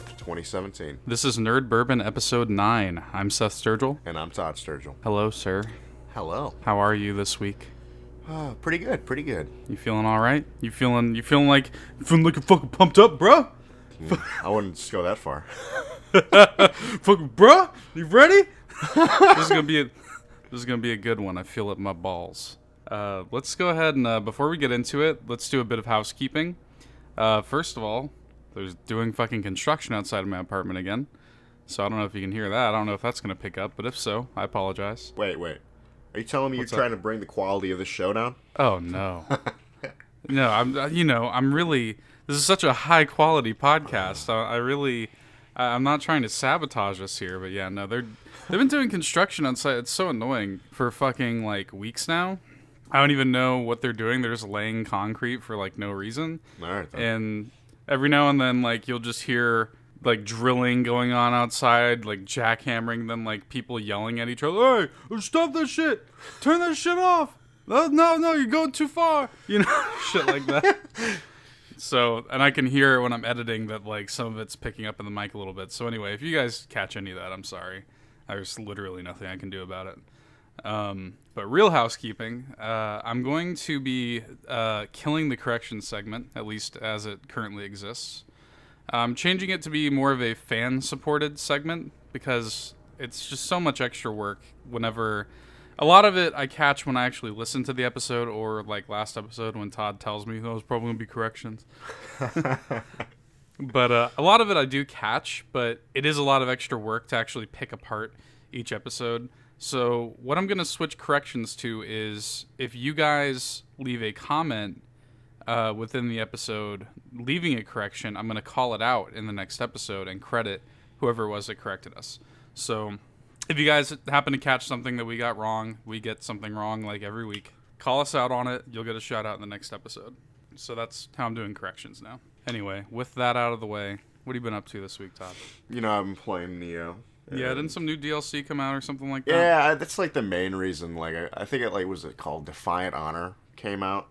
4th, 2017. This is Nerd Bourbon episode 9. I'm Seth Sturgill. And I'm Todd Sturgill. Hello, sir. Hello. How are you this week? Pretty good. You feeling all right? You feeling like you're fucking pumped up, bro? I wouldn't just go that far. Fucking bro, you ready? This is gonna be a good one. I feel it in my balls. Let's go ahead and before we get into it, let's do a bit of housekeeping. First of all, there's doing fucking construction outside of my apartment again. So I don't know if you can hear that. I don't know if that's gonna pick up, but if so, I apologize. Wait. Are you telling me you're trying to bring the quality of the show down? Oh no. No, I'm really. This is such a high quality podcast. I'm not trying to sabotage us here, but yeah, no, they've been doing construction on site. It's so annoying for fucking like weeks now. I don't even know what they're doing. They're just laying concrete for like no reason. All right. Then. And every now and then, like you'll just hear like drilling going on outside, like jackhammering, then like people yelling at each other. Hey, stop that shit! Turn that shit off! No, you're going too far. You know, shit like that. So, and I can hear when I'm editing that like some of it's picking up in the mic a little bit. So anyway, if you guys catch any of that, I'm sorry. There's literally nothing I can do about it. But real housekeeping, I'm going to be killing the corrections segment, at least as it currently exists. I'm changing it to be more of a fan-supported segment because it's just so much extra work whenever... A lot of it I catch when I actually listen to the episode, or like last episode when Todd tells me there's probably going to be corrections. But a lot of it I do catch, but it is a lot of extra work to actually pick apart each episode. So what I'm going to switch corrections to is if you guys leave a comment within the episode leaving a correction, I'm going to call it out in the next episode and credit whoever it was that corrected us. So if you guys happen to catch something that we got wrong, we get something wrong like every week, call us out on it. You'll get a shout out in the next episode. So that's how I'm doing corrections now. Anyway, with that out of the way, what have you been up to this week, Todd? You know, I've been playing Nioh. Yeah, didn't some new DLC come out or something like that? Yeah, that's like the main reason. Like, I think it was it called Defiant Honor came out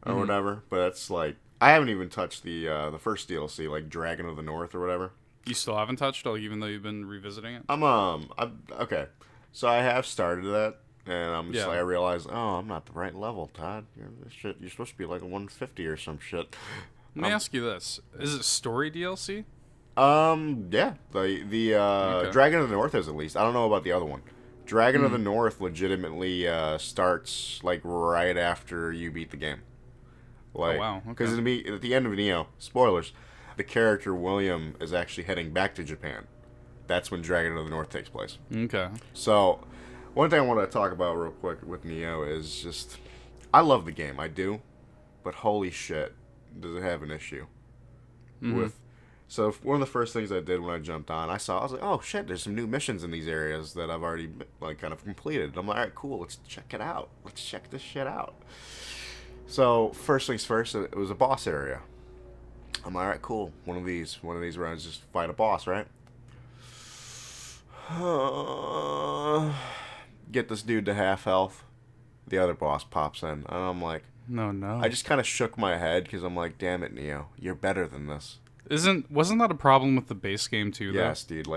or whatever. But it's like I haven't even touched the first DLC, like Dragon of the North or whatever. You still haven't touched it, even though you've been revisiting it? Okay. So I have started that, and I'm just like, I realized, I'm not the right level, Todd. You're supposed to be like a 150 or some shit. Let me ask you this: is it story DLC? Yeah. The Okay. Dragon of the North is at least. I don't know about the other one. Dragon of the North legitimately starts like right after you beat the game. Like, oh wow! Because at the end of Nioh, spoilers. The character William is actually heading back to Japan. That's when Dragon of the North takes place. Okay. So, one thing I want to talk about real quick with Nioh is just, I love the game, I do, but holy shit, does it have an issue with. So one of the first things I did when I jumped on, I was like, oh shit, there's some new missions in these areas that I've already like kind of completed. I'm like, all right, cool, let's check it out. Let's check this shit out. So first things first, it was a boss area. I'm like, all right, cool. One of these rounds, just fight a boss, right? Get this dude to half health. The other boss pops in, and I'm like, no. I just kind of shook my head because I'm like, damn it, Nioh, you're better than this. Wasn't that a problem with the base game too? Though? Yes, dude.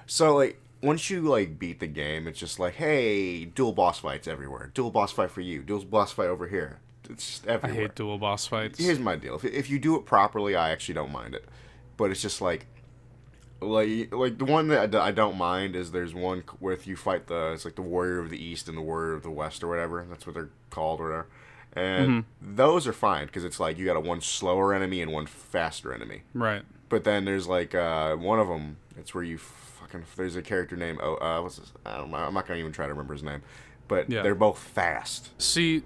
So once you like beat the game, it's just like, hey, dual boss fights everywhere. Dual boss fight for you. Dual boss fight over here. It's just everywhere. I hate dual boss fights. Here's my deal. If you do it properly, I actually don't mind it. But it's just like the one that I don't mind is there's one where you fight it's like the Warrior of the East and the Warrior of the West or whatever. That's what they're called or whatever. And those are fine because it's like you got one slower enemy and one faster enemy. Right. But then there's like one of them. It's where you there's a character named what's this? I don't know. I'm not gonna even try to remember his name. But they're both fast. See.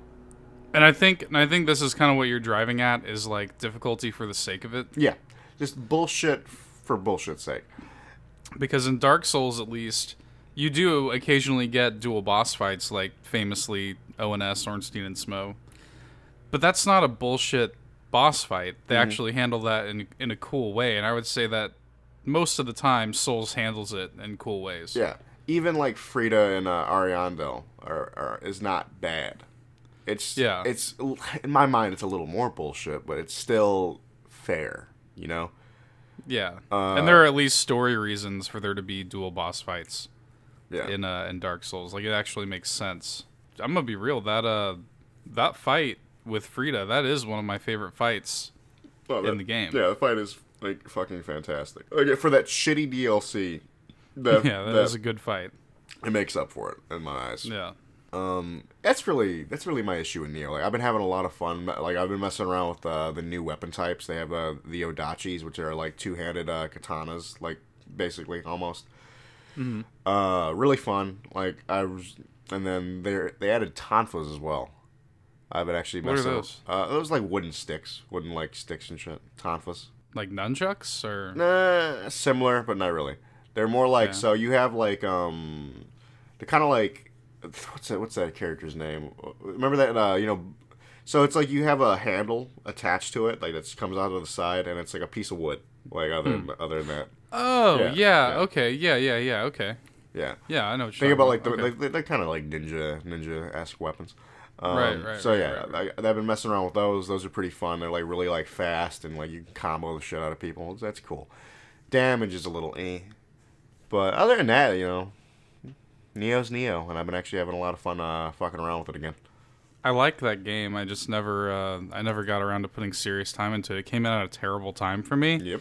And I think this is kind of what you're driving at is like difficulty for the sake of it. Yeah, just bullshit for bullshit's sake. Because in Dark Souls, at least, you do occasionally get dual boss fights, like famously ONS, Ornstein and Smo. But that's not a bullshit boss fight. They actually handle that in a cool way, and I would say that most of the time Souls handles it in cool ways. Yeah, even like Frida and Ariandel is not bad. It's in my mind it's a little more bullshit, but it's still fair, you know? Yeah, and there are at least story reasons for there to be dual boss fights. Yeah. In Dark Souls, like it actually makes sense. I'm gonna be real. That fight with Frida, that is one of my favorite fights in the game. Yeah, the fight is like fucking fantastic. Like, for that shitty DLC. That is a good fight. It makes up for it in my eyes. Yeah. That's really my issue in Nioh. Like, I've been having a lot of fun. Like, I've been messing around with the new weapon types. They have the Odachis, which are like two-handed katanas, like basically almost. Mm-hmm. Really fun. Like and then they added tonfas as well. I've been actually messing. What are those? Those like wooden sticks and shit. Tonfas. Like nunchucks or? Nah, similar, but not really. They're more like so you have like they're kind of like what's that character's name? Remember that so it's like you have a handle attached to it like that comes out of the side and it's like a piece of wood like other than that. Oh yeah. Okay yeah okay. Yeah. Yeah, I know what you're Think about. Okay. They're kind of like ninja-esque weapons. Right. So yeah, I've been messing around with those. Those are pretty fun. They're like really like fast and like you can combo the shit out of people. That's cool. Damage is a little but other than that, Nioh's Nioh, and I've been actually having a lot of fun fucking around with it again. I like that game. I just never got around to putting serious time into it. It came out at a terrible time for me. Yep.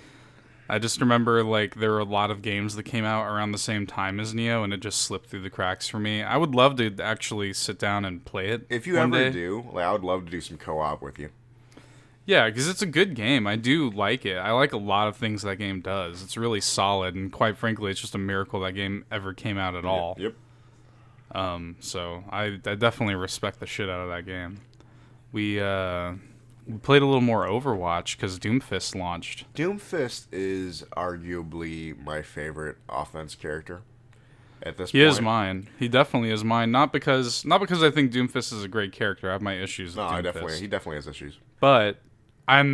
I just remember like there were a lot of games that came out around the same time as Nioh, and it just slipped through the cracks for me. I would love to actually sit down and play it. If you ever do, like, I would love to do some co-op with you. Yeah, because it's a good game. I do like it. I like a lot of things that game does. It's really solid, and quite frankly, it's just a miracle that game ever came out at all. Yep. So I definitely respect the shit out of that game. We played a little more Overwatch because Doomfist launched. Doomfist is arguably my favorite offense character at this point. He is mine. He definitely is mine. Not because I think Doomfist is a great character. I have my issues with Doomfist. He definitely has issues. But I've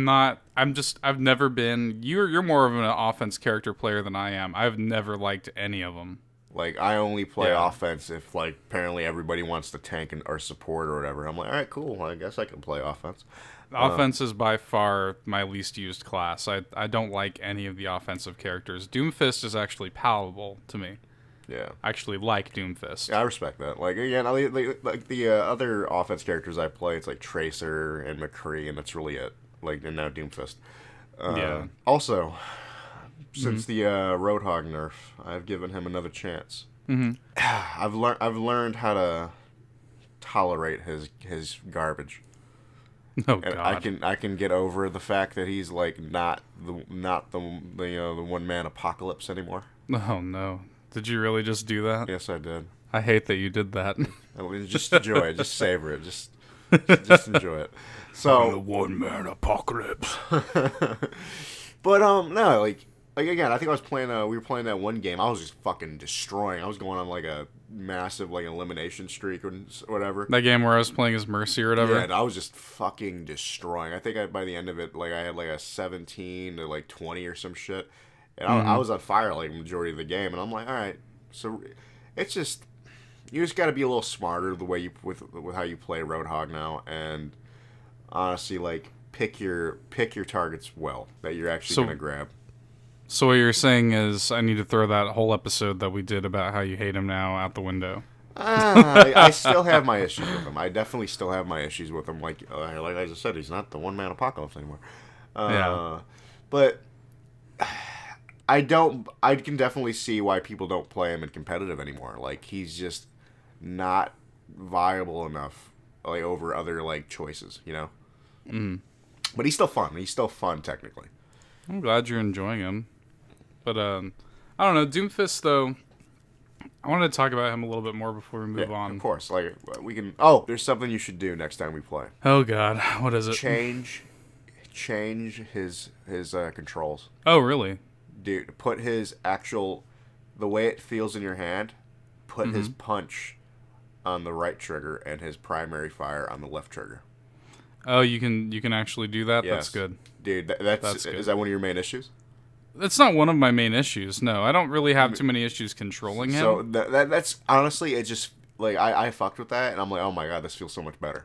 never been. You're more of an offense character player than I am. I've never liked any of them. Like, I only play offense if, like, apparently everybody wants to tank or support or whatever. I'm like, all right, cool. I guess I can play offense. Offense is by far my least used class. I don't like any of the offensive characters. Doomfist is actually palatable to me. Yeah. I actually like Doomfist. Yeah, I respect that. Like, again, like the other offense characters I play, it's like Tracer and McCree, and that's really it. Like, and now Doomfist. Also, since the Roadhog nerf, I've given him another chance. Mm-hmm. I've learned how to tolerate his garbage. Oh and God! I can get over the fact that he's like not the one man apocalypse anymore. Oh no! Did you really just do that? Yes, I did. I hate that you did that. Just enjoy it. Just savor it. Just enjoy it. So the one man apocalypse. But no, like again, I think I was playing. We were playing that one game. I was just fucking destroying. I was going on like a massive like elimination streak or whatever. That game where I was playing as Mercy or whatever. Yeah, and I was just fucking destroying. I think by the end of it, like I had like a 17 to like 20 or some shit, and I was on fire like the majority of the game. And I'm like, all right, so it's just you just got to be a little smarter the way you with how you play Roadhog now, and honestly, like pick your targets well that you're actually gonna grab. So what you're saying is I need to throw that whole episode that we did about how you hate him now out the window. I still have my issues with him. I definitely still have my issues with him. Like I just said, he's not the one man apocalypse anymore. But I can definitely see why people don't play him in competitive anymore. Like he's just not viable enough like over other like choices, you know. Mm. But he's still fun. He's still fun technically. I'm glad you're enjoying him. But, I don't know. Doomfist, though, I wanted to talk about him a little bit more before we move on. Of course. Like, we can... Oh, there's something you should do next time we play. Oh, God. What is it? Change his controls. Oh, really? Dude, put his actual... The way it feels in your hand, put his punch on the right trigger and his primary fire on the left trigger. Oh, you can actually do that? Yes. That's good. Dude, that's good. Is that one of your main issues? That's not one of my main issues. No, I don't really have too many issues controlling him. So that's honestly, it just like I fucked with that, and I'm like, oh my God, this feels so much better.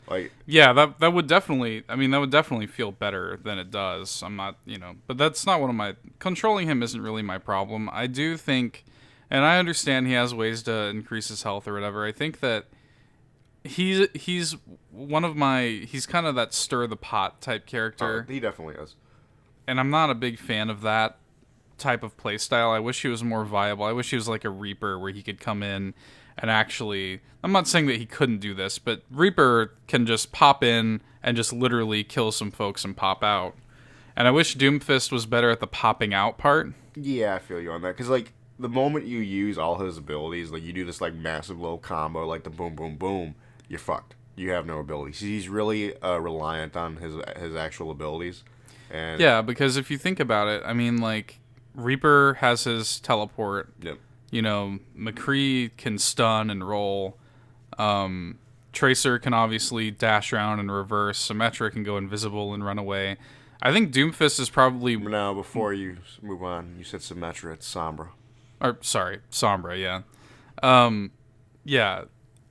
Like, yeah, that would definitely. I mean, that would definitely feel better than it does. I'm not, but that's not one of my. Controlling him isn't really my problem. I do think, and I understand he has ways to increase his health or whatever. I think that he's one of my. He's kind of that stir the pot type character. he definitely is. And I'm not a big fan of that type of playstyle. I wish he was more viable. I wish he was like a Reaper where he could come in and actually... I'm not saying that he couldn't do this, but Reaper can just pop in and just literally kill some folks and pop out. And I wish Doomfist was better at the popping out part. Yeah, I feel you on that. Because, like, the moment you use all his abilities, like, you do this, like, massive little combo, like the boom, boom, boom, you're fucked. You have no abilities. He's really reliant on his actual abilities. And yeah, because if you think about it, I mean, like, Reaper has his teleport. Yep. McCree can stun and roll. Tracer can obviously dash around and reverse. Symmetra can go invisible and run away. I think Doomfist is probably... Now, before you move on, you said Symmetra, it's Sombra. Or, sorry, Sombra, yeah. Yeah,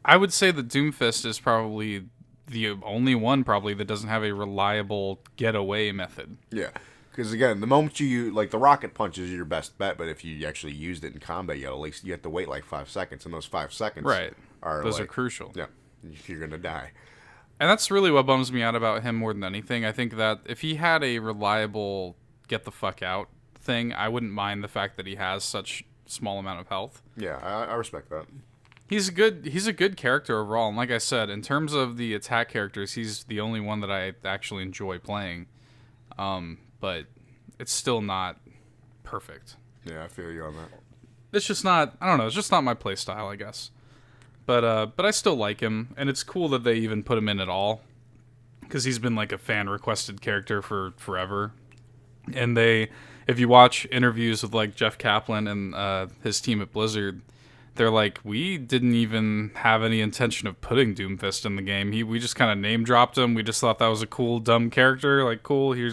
I would say that Doomfist is probably... the only one probably that doesn't have a reliable getaway method. Yeah, because again, the moment you like the rocket punch is your best bet, but if you actually used it in combat, at least you have to wait like 5 seconds, and those 5 seconds those are crucial. Yeah, you're gonna die. And that's really what bums me out about him more than anything. I think that if he had a reliable get the fuck out thing, I wouldn't mind the fact that he has such small amount of health. Yeah, I respect that. He's a good character overall, and like I said, in terms of the attack characters, he's the only one that I actually enjoy playing. But it's still not perfect. Yeah, I feel you on that. It's just not. I don't know. It's just not my playstyle, I guess. But I still like him, and it's cool that they even put him in at all, because he's been like a fan requested character for forever. And if you watch interviews with like Jeff Kaplan and his team at Blizzard. They're like, we didn't even have any intention of putting Doomfist in the game. We just kind of name dropped him. We just thought that was a cool, dumb character. Like, cool, in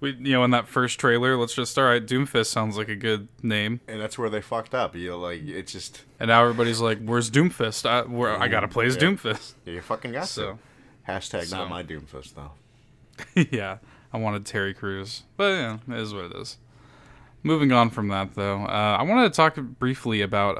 that first trailer, let's just, all right, Doomfist sounds like a good name. And that's where they fucked up. It's just... And now everybody's like, where's Doomfist? I gotta play as Doomfist. Yeah, you fucking got to. Hashtag not my Doomfist, though. Yeah, I wanted Terry Crews. But, yeah, it is what it is. Moving on from that, though, I wanted to talk briefly about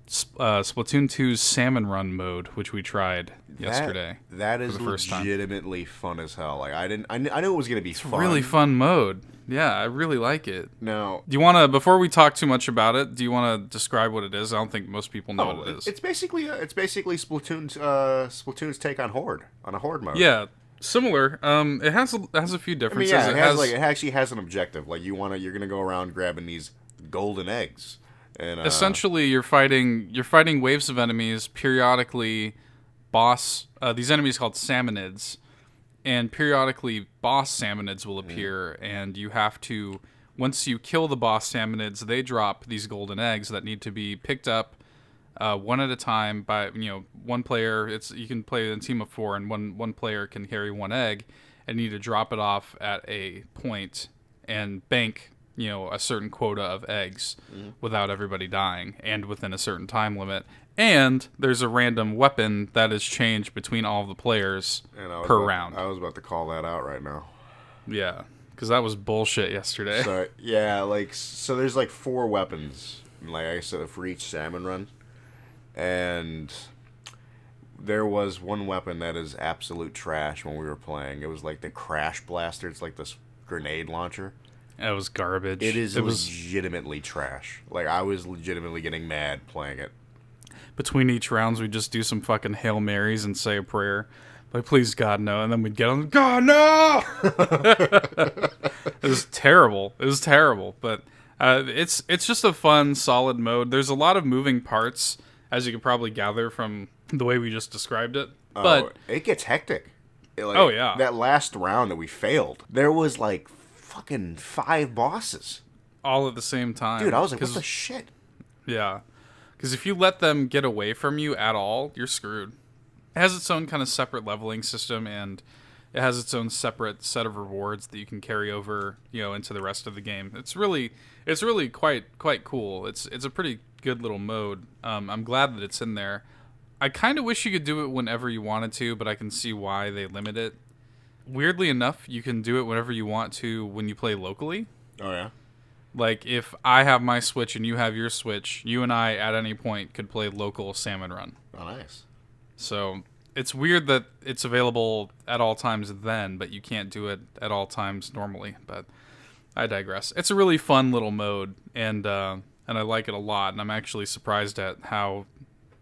Splatoon 2's Salmon Run mode, which we tried yesterday. That is legitimately fun as hell. Like I knew it was gonna be fun. Really fun mode. Yeah, I really like it. Now, do you want to? Before we talk too much about it, do you want to describe what it is? I don't think most people know what it is. It's basically Splatoon's take on a horde mode. Yeah. Similar. It has a few differences. I mean, yeah, it actually has an objective. Like you're gonna go around grabbing these golden eggs, and essentially you're fighting waves of enemies. Periodically, these enemies called salmonids, and periodically boss salmonids will appear, and you have to, once you kill the boss salmonids, they drop these golden eggs that need to be picked up. One at a time by one player. You can play in a team of 4, and one player can carry one egg, and you need to drop it off at a point and bank a certain quota of eggs without everybody dying, and within a certain time limit. And there's a random weapon that is changed between all of the players per round. I was about to call that out right now. Yeah, because that was bullshit yesterday. So yeah, so there's 4 weapons, like I said, for each Salmon Run. And there was one weapon that is absolute trash when we were playing. It was like the Crash Blaster. It's like this grenade launcher. It was garbage. It was legitimately trash. Like, I was legitimately getting mad playing it. Between each rounds, we'd just do some fucking Hail Marys and say a prayer. Like, please, God, no. And then we'd get on, God, no! It was terrible. But it's just a fun, solid mode. There's a lot of moving parts, as you can probably gather from the way we just described it. But it gets hectic. Oh, yeah. That last round that we failed, there was fucking 5 bosses. All at the same time. Dude, I was like, what the shit? Yeah. Because if you let them get away from you at all, you're screwed. It has its own kind of separate leveling system, and it has its own separate set of rewards that you can carry over, into the rest of the game. It's really quite cool. It's a pretty good little mode. I'm glad that it's in there. I kind of wish you could do it whenever you wanted to, but I can see why they limit it. Weirdly enough, you can do it whenever you want to when you play locally. Oh, yeah? Like, if I have my Switch and you have your Switch, you and I, at any point, could play local Salmon Run. Oh, nice. So, it's weird that it's available at all times then, but you can't do it at all times normally. But I digress. It's a really fun little mode, and I like it a lot, and I'm actually surprised at how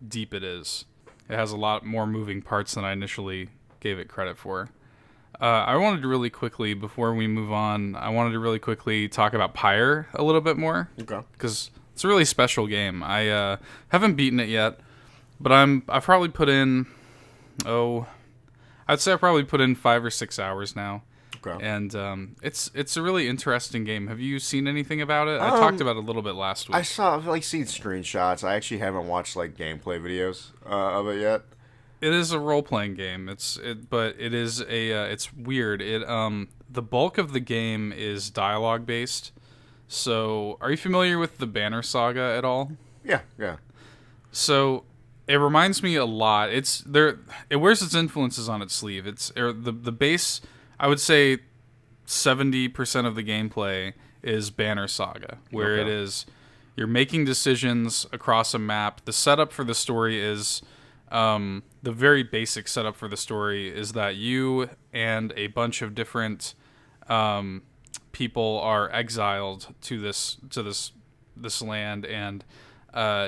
deep it is. It has a lot more moving parts than I initially gave it credit for. I wanted to really quickly, before we move on, talk about Pyre a little bit more. Okay. Because it's a really special game. I haven't beaten it yet, but I've probably put in, I'd say I probably put in 5 or 6 hours now. Okay. And it's a really interesting game. Have you seen anything about it? I talked about it a little bit last week. I've seen screenshots. I actually haven't watched gameplay videos of it yet. It is a role-playing game. But it is it's weird. The bulk of the game is dialogue-based. So, are you familiar with the Banner Saga at all? Yeah. So, it reminds me a lot. It wears its influences on its sleeve. The base, I would say 70% of the gameplay is Banner Saga, where it is you're making decisions across a map. The setup for the story is the very basic setup for the story is that you and a bunch of different people are exiled to this land, and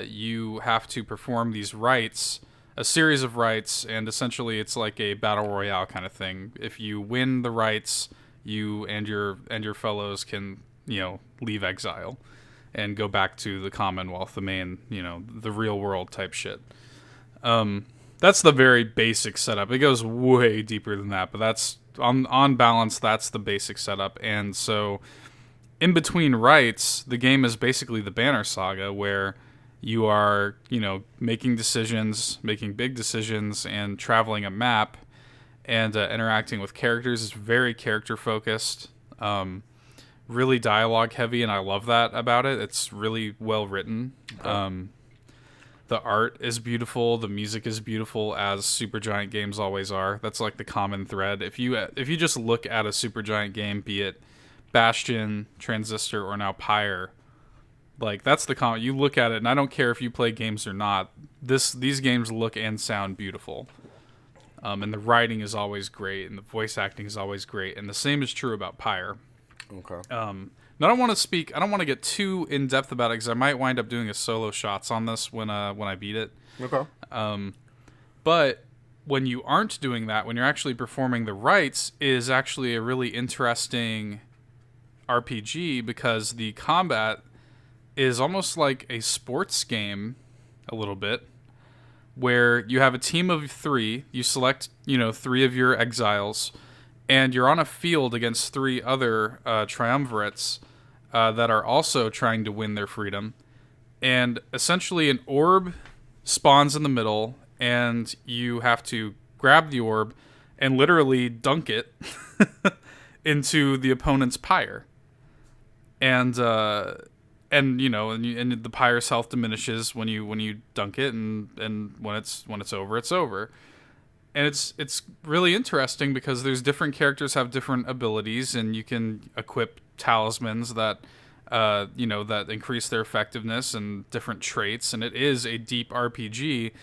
you have to perform these rites, a series of rites, and essentially it's like a battle royale kind of thing. If you win the rites, you and your fellows can leave exile and go back to the Commonwealth, the main the real world type shit. That's the very basic setup. It goes way deeper than that, but that's on balance. That's the basic setup. And so, in between rights, the game is basically the Banner Saga, where you are making decisions, making big decisions, and traveling a map, and interacting with characters. Is very character focused, really dialogue heavy, and I love that about it. It's really well written. The art is beautiful. The music is beautiful, as Supergiant games always are. That's like the common thread. If you just look at a Supergiant game, be it Bastion, Transistor, or now Pyre, that's the common. You look at it, and I don't care if you play games or not. These games look and sound beautiful, and the writing is always great, and the voice acting is always great, and the same is true about Pyre. Okay. I don't want to get too in depth about it because I might wind up doing a solo shots on this when I beat it. Okay. But when you aren't doing that, when you're actually performing the rites, is actually a really interesting RPG, because the combat is almost like a sports game a little bit, where you have a team of 3, you select 3 of your exiles, and you're on a field against 3 other triumvirates that are also trying to win their freedom. And essentially an orb spawns in the middle, and you have to grab the orb and literally dunk it into the opponent's pyre. And the pyre's health diminishes when you dunk it, and when it's over, it's over. And it's really interesting because there's different characters have different abilities, and you can equip talismans that that increase their effectiveness and different traits. And it is a deep RPG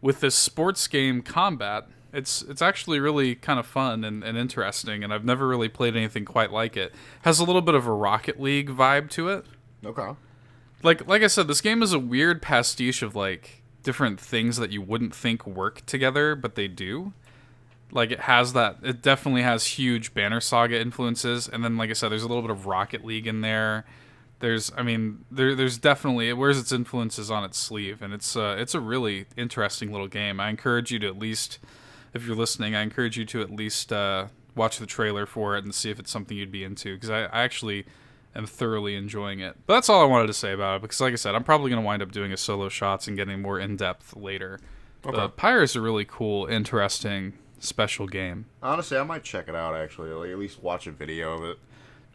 with this sports game combat. It's actually really kind of fun and interesting, and I've never really played anything quite like it. Has a little bit of a Rocket League vibe to it. Okay. Like I said, this game is a weird pastiche of different things that you wouldn't think work together, but they do. It definitely has huge Banner Saga influences, and then, like I said, there's a little bit of Rocket League in there. There's definitely, it wears its influences on its sleeve, and it's a really interesting little game. I encourage you to at least, if you're listening, watch the trailer for it and see if it's something you'd be into, because I actually am thoroughly enjoying it. But that's all I wanted to say about it, because like I said, I'm probably going to wind up doing a solo shots and getting more in-depth later. Okay. But Pyre is a really cool, interesting, special game. Honestly, I might check it out, actually. At least watch a video of it.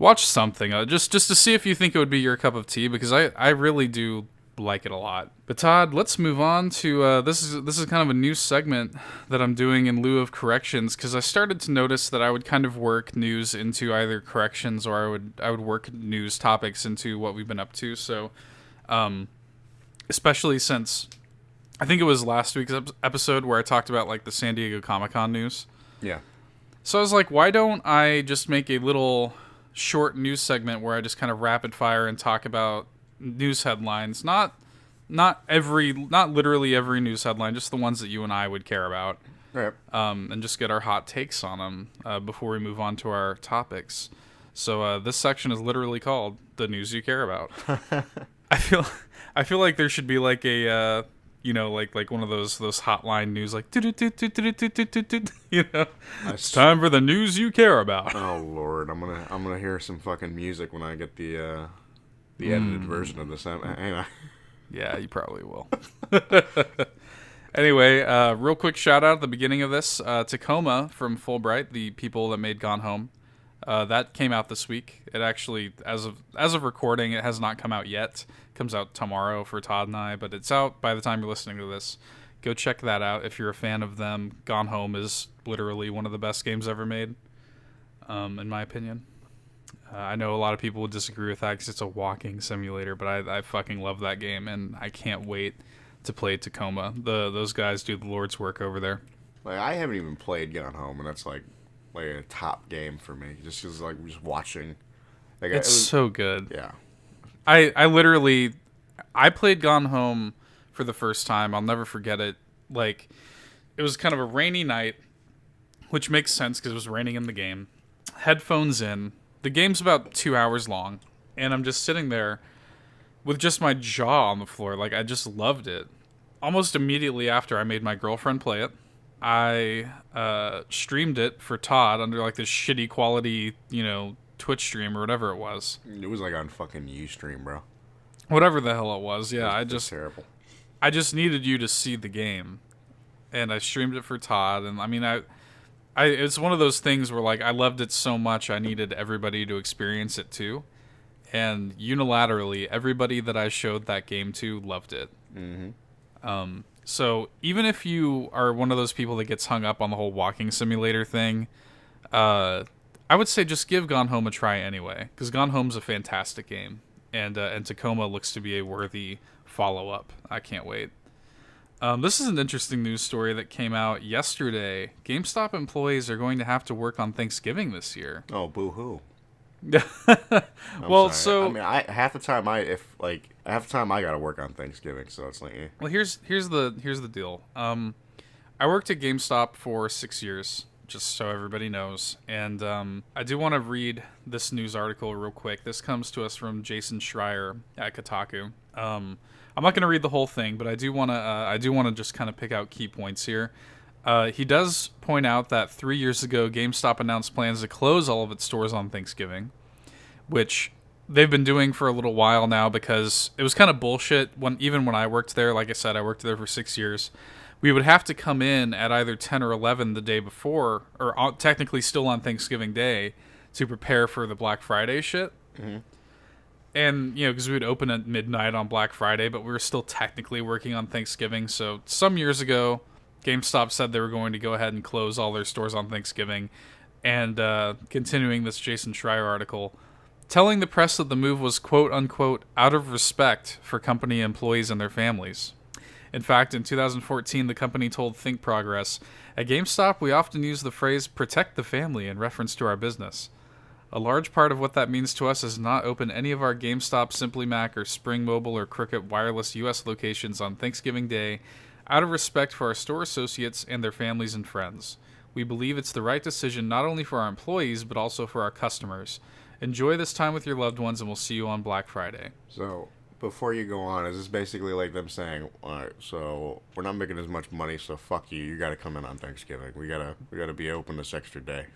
Watch something, just to see if you think it would be your cup of tea, because I really do like it a lot. But Todd, let's move on to this is kind of a new segment that I'm doing in lieu of corrections, because I started to notice that I would kind of work news into either corrections, or I would work news topics into what we've been up to. So, especially since I think it was last week's episode where I talked about like the San Diego Comic-Con news. Yeah. So I was like, why don't I just make a little short news segment where I just kind of rapid fire and talk about news headlines, not literally every news headline, just the ones that you and I would care about, Right. and just get our hot takes on them before we move on to our topics. So this section is literally called "The News You Care About." I feel like there should be like a like one of those hotline news, like it's time for the news you care about. Oh Lord, I'm gonna hear some fucking music when I get the edited version of this. Yeah, you probably will. Anyway, real quick shout out at the beginning of this, Tacoma from Fulbright, the people that made Gone Home. That came out this week. It actually, as of recording, it has not come out yet. It comes out tomorrow for Todd and I, but it's out by the time you're listening to this. Go check that out if you're a fan of them. Gone Home is literally one of the best games ever made, in my opinion. I know a lot of people would disagree with that because it's a walking simulator, but I fucking love that game, and I can't wait to play Tacoma. Those guys do the Lord's work over there. Like, I haven't even played Gone Home, and that's like a top game for me. Just because like just watching. Like, It's so good. Yeah. I played Gone Home for the first time. I'll never forget it. Like, it was kind of a rainy night, which makes sense because it was raining in the game. Headphones in. The game's about 2 hours long, and I'm just sitting there with just my jaw on the floor. Like, I just loved it. Almost immediately after I made my girlfriend play it, I streamed it for Todd under like this shitty quality, Twitch stream or whatever it was. It was like on fucking Ustream, bro. Whatever the hell it was. Yeah, It's terrible. I just needed you to see the game, and I streamed it for Todd. And I mean, it's one of those things where like I loved it so much, I needed everybody to experience it too. And unilaterally, everybody that I showed that game to loved it. Mm-hmm. So even if you are one of those people that gets hung up on the whole walking simulator thing, I would say just give Gone Home a try anyway, because Gone Home's a fantastic game, and Tacoma looks to be a worthy follow-up. I can't wait. This is an interesting news story that came out yesterday. GameStop employees are going to have to work on Thanksgiving this year. Oh, boo-hoo. Well, sorry. so I mean, half the time I gotta work on Thanksgiving, so it's like. Well, here's the deal. I worked at GameStop for 6 years, just so everybody knows, and I do want to read this news article real quick. This comes to us from Jason Schreier at Kotaku. I'm not going to read the whole thing, but I do want to just kind of pick out key points here. He does point out that 3 years ago, GameStop announced plans to close all of its stores on Thanksgiving, which they've been doing for a little while now because it was kind of bullshit. Even when I worked there, like I said, I worked there for 6 years. We would have to come in at either 10 or 11 the day before, or technically still on Thanksgiving Day, to prepare for the Black Friday shit. Mm-hmm. And, because we would open at midnight on Black Friday, but we were still technically working on Thanksgiving. So some years ago, GameStop said they were going to go ahead and close all their stores on Thanksgiving. And continuing this Jason Schreier article, telling the press that the move was quote-unquote out of respect for company employees and their families. In fact, in 2014, the company told Think Progress, "At GameStop, we often use the phrase protect the family in reference to our business. A large part of what that means to us is not open any of our GameStop, Simply Mac, or Spring Mobile or Cricket Wireless U.S. locations on Thanksgiving Day out of respect for our store associates and their families and friends. We believe it's the right decision not only for our employees, but also for our customers. Enjoy this time with your loved ones, and we'll see you on Black Friday." So, before you go on, is this basically like them saying, all right, so we're not making as much money, so fuck you. You got to come in on Thanksgiving. We gotta be open this extra day.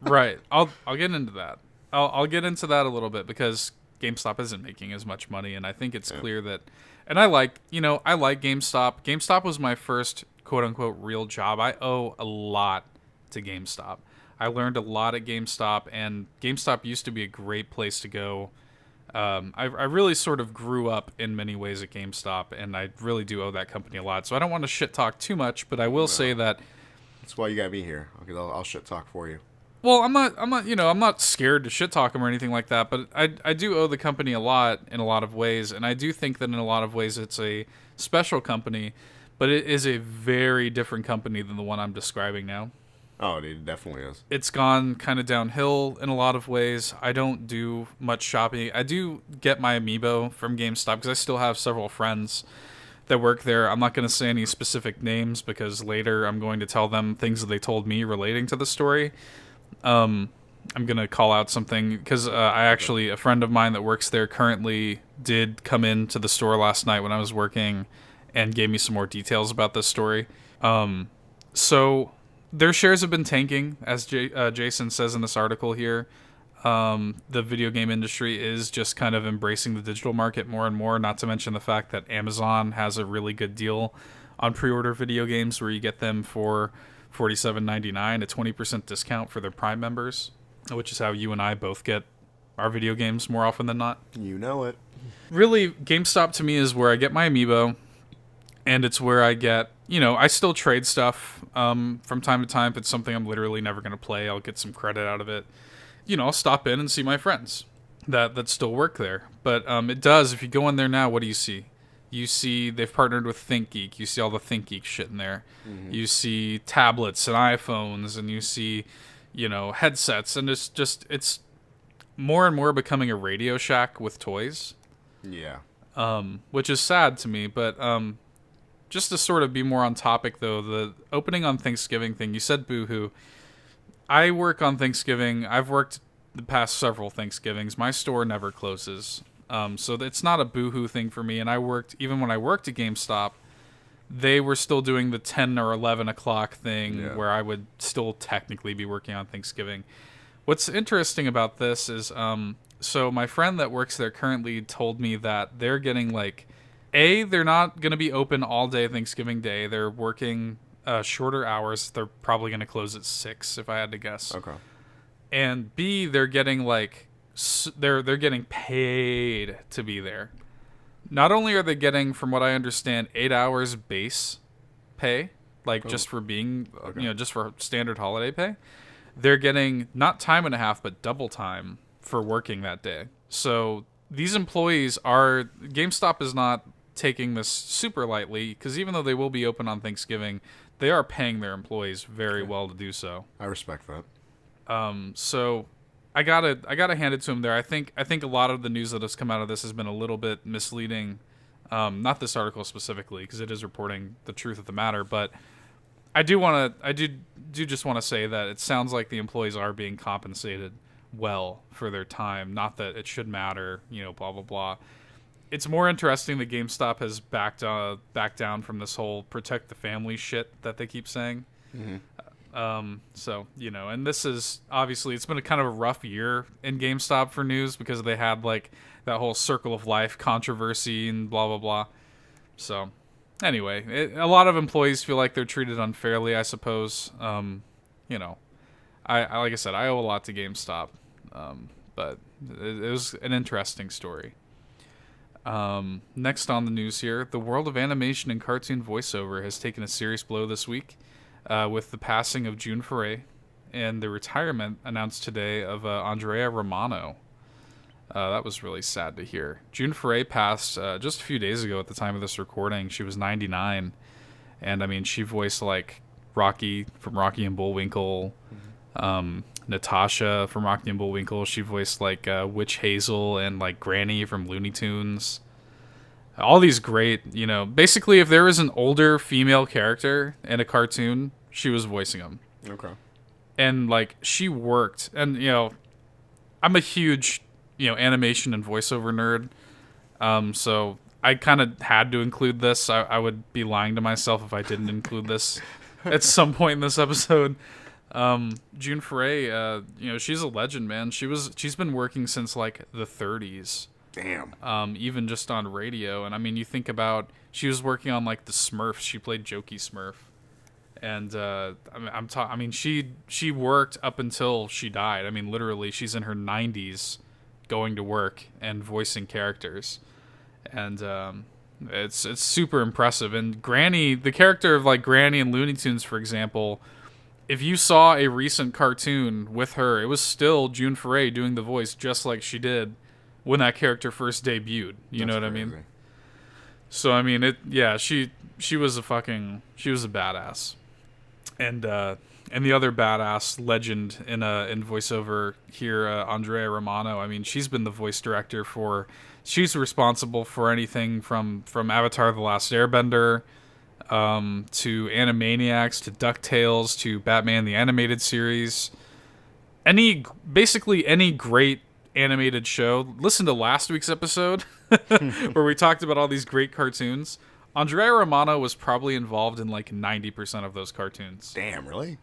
Right. I'll get into that. I'll get into that a little bit because GameStop isn't making as much money, and I think it's clear that. And I like GameStop. GameStop was my first quote unquote real job. I owe a lot to GameStop. I learned a lot at GameStop, and GameStop used to be a great place to go I really sort of grew up in many ways at GameStop, and I really do owe that company a lot. So I don't want to shit talk too much, but I will say that that's why you got me here. Okay, I'll shit talk for you. Well, I'm not scared to shit talk them or anything like that, but I do owe the company a lot in a lot of ways, and I do think that in a lot of ways it's a special company, but it is a very different company than the one I'm describing now. Oh, it definitely is. It's gone kind of downhill in a lot of ways. I don't do much shopping. I do get my amiibo from GameStop because I still have several friends that work there. I'm not going to say any specific names because later I'm going to tell them things that they told me relating to the story. I'm going to call out something because a friend of mine that works there currently did come into the store last night when I was working and gave me some more details about this story. So their shares have been tanking, as Jason says in this article here. The video game industry is just kind of embracing the digital market more and more, not to mention the fact that Amazon has a really good deal on pre-order video games where you get them for $47.99, a 20% discount for their Prime members, which is how you and I both get our video games more often than not. You know it. Really, GameStop to me is where I get my amiibo, and it's where I get, I still trade stuff from time to time. If it's something I'm literally never going to play, I'll get some credit out of it. I'll stop in and see my friends that still work there. But it does, if you go in there now, what do you see? You see they've partnered with ThinkGeek. You see all the ThinkGeek shit in there. Mm-hmm. You see tablets and iPhones, and you see, headsets, and it's more and more becoming a Radio Shack with toys. Yeah. Which is sad to me, but just to sort of be more on topic though, the opening on Thanksgiving thing, you said boohoo. I work on Thanksgiving. I've worked the past several Thanksgivings. My store never closes. So it's not a boohoo thing for me. And even when I worked at GameStop, they were still doing the 10 or 11 o'clock thing where I would still technically be working on Thanksgiving. What's interesting about this is, so my friend that works there currently told me that they're getting they're not going to be open all day Thanksgiving Day. They're working shorter hours. They're probably going to close at 6 if I had to guess. Okay. And B, they're getting they're getting paid to be there. Not only are they getting, from what I understand, 8 hours base pay, just for being, just for standard holiday pay, they're getting not time and a half, but double time for working that day. So these employees GameStop is not taking this super lightly, because even though they will be open on Thanksgiving, they are paying their employees very well to do so. I respect that. So I gotta hand it to him there. I think a lot of the news that has come out of this has been a little bit misleading. Not this article specifically, because it is reporting the truth of the matter, but I do just want to say that it sounds like the employees are being compensated well for their time. Not that it should matter, blah blah blah. It's more interesting that GameStop has backed down from this whole protect the family shit that they keep saying. Mm-hmm. So, and this is obviously, it's been a kind of a rough year in GameStop for news because they had that whole Circle of Life controversy and blah, blah, blah. So anyway, a lot of employees feel like they're treated unfairly, I suppose. I like I said, I owe a lot to GameStop. But it was an interesting story. Next on the news here, the world of animation and cartoon voiceover has taken a serious blow this week with the passing of June Foray and the retirement announced today of Andrea Romano. That was really sad to hear. June Foray passed just a few days ago at the time of this recording. She was 99. And, I mean, she voiced, Rocky from Rocky and Bullwinkle, Natasha from Rocky and Bullwinkle. She voiced, Witch Hazel and, Granny from Looney Tunes. All these great, basically if there was an older female character in a cartoon, she was voicing them. Okay. And, she worked. And, I'm a huge, animation and voiceover nerd. So I kind of had to include this. I would be lying to myself if I didn't include this at some point in this episode. June Foray, she's a legend, man. She's been working since, the 30s. Damn. Even just on radio. And I mean, you think about, she was working on the Smurfs. She played Jokey Smurf. And she worked up until she died. I mean, literally, she's in her 90s going to work and voicing characters, and it's super impressive. And Granny, the character of like Granny in Looney Tunes, for example, if you saw a recent cartoon with her, it was still June Foray doing the voice just like she did when that character first debuted. You know what I mean? So I mean, she was a badass, and the other badass legend in voiceover here, Andrea Romano. I mean, she's been the voice director she's responsible for anything from Avatar: The Last Airbender, to Animaniacs, to DuckTales, to Batman the Animated Series. Basically any great animated show. Listen to last week's episode where we talked about all these great cartoons. Andrea Romano was probably involved in like 90% of those cartoons. Damn, really?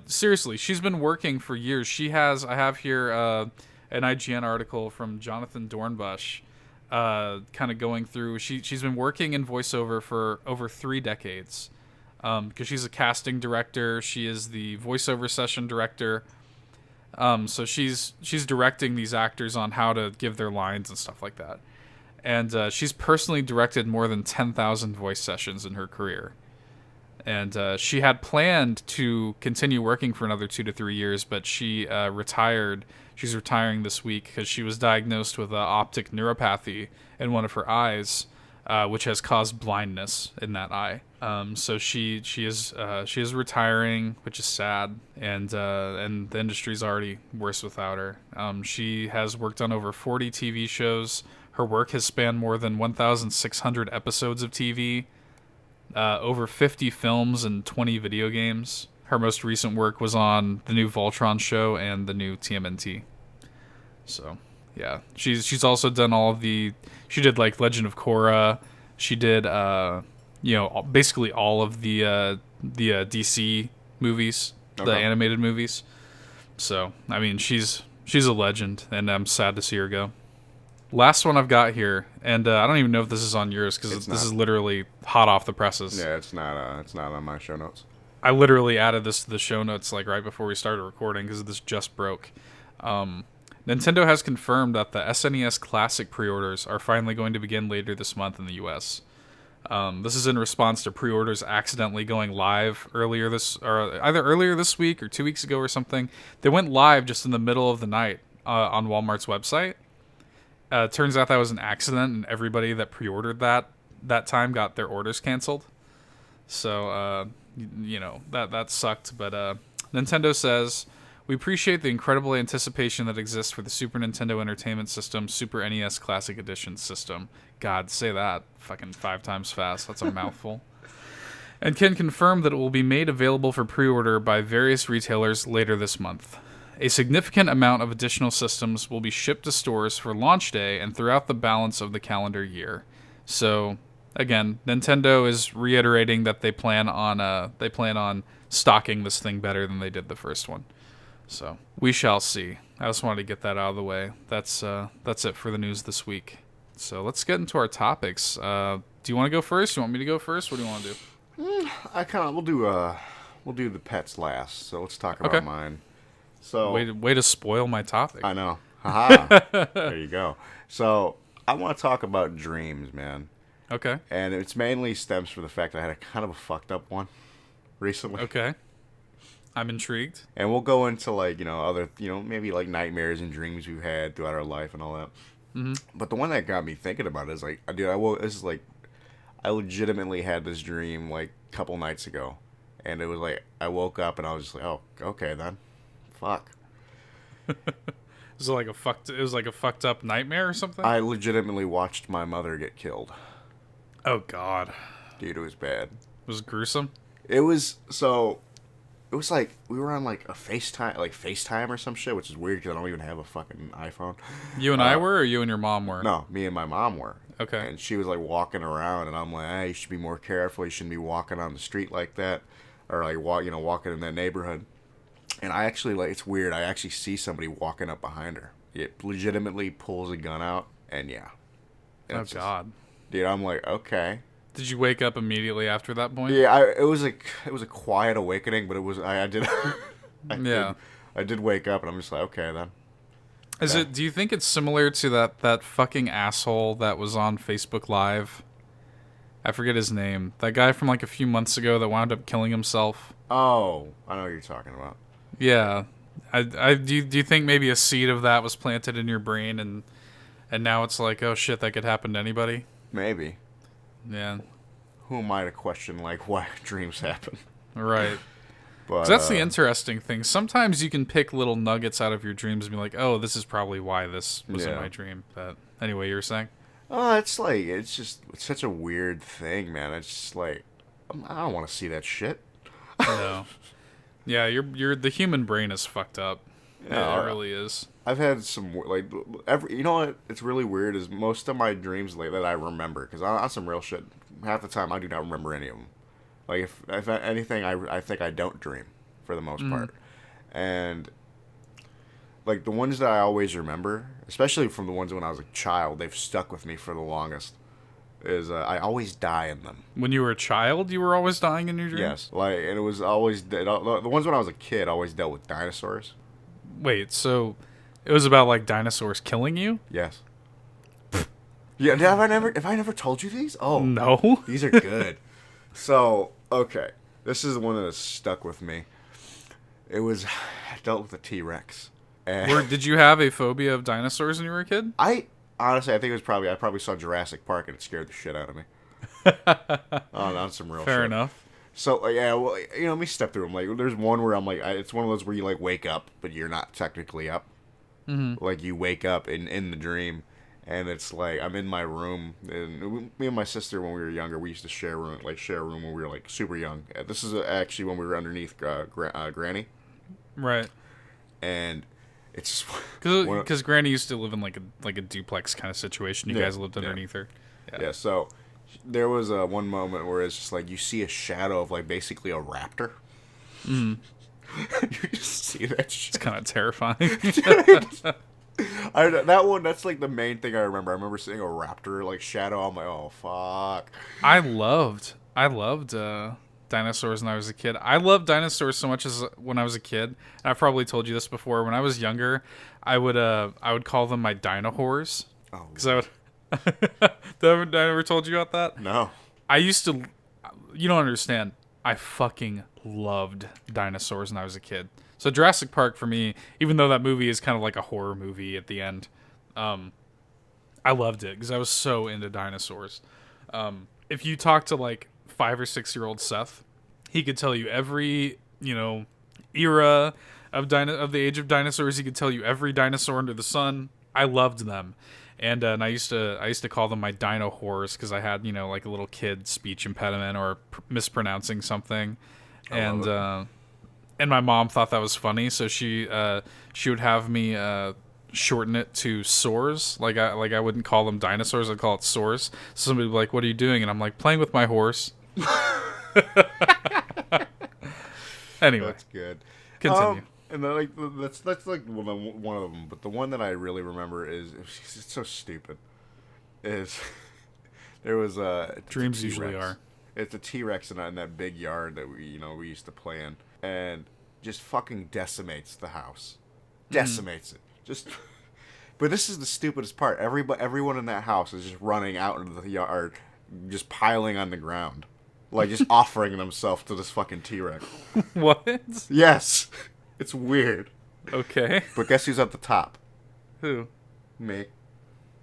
Seriously, she's been working for years. I have here an IGN article from Jonathan Dornbush, kind of going through. She's been working in voiceover for over 3 decades, because she's a casting director. She is the voiceover session director. So she's directing these actors on how to give their lines and stuff like that. And she's personally directed more than 10,000 voice sessions in her career. And she had planned to continue working for another 2 to 3 years, but she retired. She's retiring this week because she was diagnosed with optic neuropathy in one of her eyes, which has caused blindness in that eye. So she is retiring, which is sad, and the industry's already worse without her. She has worked on over 40 TV shows. Her work has spanned more than 1,600 episodes of TV, over 50 films and 20 video games. Her most recent work was on the new Voltron show and the new TMNT. So, yeah, she's also done all of she did like Legend of Korra. She did basically all of the DC movies, the animated movies. So, I mean, she's a legend, and I'm sad to see her go. Last one I've got here, and I don't even know if this is on yours because this is literally hot off the presses. Yeah, it's not. It's not on my show notes. I literally added this to the show notes like right before we started recording because this just broke. Nintendo has confirmed that the SNES Classic pre-orders are finally going to begin later this month in the US. This is in response to pre-orders accidentally going live either earlier this week or 2 weeks ago or something. They went live just in the middle of the night on Walmart's website. Turns out that was an accident, and everybody that pre-ordered that time got their orders canceled. So, that sucked. But Nintendo says, "We appreciate the incredible anticipation that exists for the Super Nintendo Entertainment System Super NES Classic Edition system." God, say that fucking 5 times fast. That's a mouthful. And can confirm that it will be made available for pre-order by various retailers later this month. A significant amount of additional systems will be shipped to stores for launch day and throughout the balance of the calendar year. So, again, Nintendo is reiterating that they plan on stocking this thing better than they did the first one. So, we shall see. I just wanted to get that out of the way. That's it for the news this week. So, let's get into our topics. Do you want to go first? You want me to go first? What do you want to do? We'll do the pets last. So, let's talk about mine. So way to spoil my topic. I know. Haha. There you go. So I want to talk about dreams, man. Okay. And it's mainly stems from the fact that I had a kind of a fucked up one recently. Okay. I'm intrigued. And we'll go into other, maybe like nightmares and dreams we've had throughout our life and all that. Mm-hmm. But the one that got me thinking about it is like, dude, I legitimately had this dream like a couple nights ago, and it was like I woke up and I was just like, oh, okay then. Fuck. It was like a fucked up nightmare or something? I legitimately watched my mother get killed. Oh God. Dude, it was bad. Was it gruesome? It was like we were on like a FaceTime or some shit, which is weird because I don't even have a fucking iPhone. You and I were, or you and your mom were? No, me and my mom were. Okay. And she was like walking around, and I'm like, hey, you should be more careful. You shouldn't be walking on the street like that, or like walking in that neighborhood. And I actually, it's weird, I actually see somebody walking up behind her. It legitimately pulls a gun out, and yeah. Oh, God. Dude, I'm like, okay. Did you wake up immediately after that point? Yeah, it was a quiet awakening, but it was, I did wake up, and I'm just like, okay, then. Is it? Do you think it's similar to that fucking asshole that was on Facebook Live? I forget his name. That guy from like a few months ago that wound up killing himself. Oh, I know what you're talking about. Yeah. Do you think maybe a seed of that was planted in your brain and now it's like, oh shit, that could happen to anybody? Maybe. Yeah. Who am I to question like why dreams happen? Right. But that's the interesting thing. Sometimes you can pick little nuggets out of your dreams and be like, oh, this is probably why this was in my dream. But anyway, you were saying? Oh, it's such a weird thing, man. It's just like, I don't want to see that shit. No. Yeah, the human brain is fucked up. Yeah, it really is. I've had some like you know what? It's really weird. Is most of my dreams like that I remember because on some real shit. Half the time I do not remember any of them. Like if anything, I think I don't dream for the most part, and like the ones that I always remember, especially from the ones when I was a child, they've stuck with me for the longest. Is I always die in them. When you were a child, you were always dying in your dreams? Yes, like and it was always the ones when I was a kid always dealt with dinosaurs. Wait, so it was about like dinosaurs killing you? Yes. Yeah, have I never told you these? Oh no, these are good. So okay, this is the one that has stuck with me. It was I dealt with a T-Rex. Did you have a phobia of dinosaurs when you were a kid? Honestly, I think it was I probably saw Jurassic Park and it scared the shit out of me. on some real Fair shit. enough. So yeah, well, let me step through them. Like, there's one where I'm like, it's one of those where you like wake up, but you're not technically up. Mm-hmm. Like you wake up in the dream, and it's like I'm in my room, and me and my sister when we were younger, we used to share a room when we were like super young. This is actually when we were underneath Granny. Right. And it's just because Granny used to live in like a duplex kind of situation. You guys lived underneath her. Yeah. So there was one moment where it's just like you see a shadow of like basically a raptor. Mm. You just see that shit. It's kind of terrifying. That one, that's like the main thing I remember. I remember seeing a raptor like shadow. I'm like, oh fuck. I loved dinosaurs when I was a kid. I loved dinosaurs so much as when I was a kid. And I've probably told you this before. When I was younger, I would call them my dino whores. Oh. Because I would. Did I ever told you about that? No. I used to. You don't understand. I fucking loved dinosaurs when I was a kid. So Jurassic Park for me, even though that movie is kind of like a horror movie at the end, I loved it because I was so into dinosaurs. If you talk to like 5 or 6 year old Seth, he could tell you every era of the age of dinosaurs. He could tell you every dinosaur under the sun. I loved them, and I used to call them my dino whores because I had like a little kid speech impediment or mispronouncing something, and my mom thought that was funny, so she would have me shorten it to sores. Like I wouldn't call them dinosaurs, I'd call it sores. So somebody would be like, "What are you doing?" And I'm like, "Playing with my horse." Anyway, that's good. Continue. And then, like that's like one of them, but the one that I really remember is it's so stupid. Is there was a dreams T-Rex. Usually are. It's a T-Rex in that big yard that we used to play in, and just fucking decimates the house, decimates it. Just, but this is the stupidest part. Everyone in that house is just running out into the yard, just piling on the ground, like just offering themselves to this fucking T-Rex. What? Yes. It's weird. Okay. But guess who's at the top? Who? Me.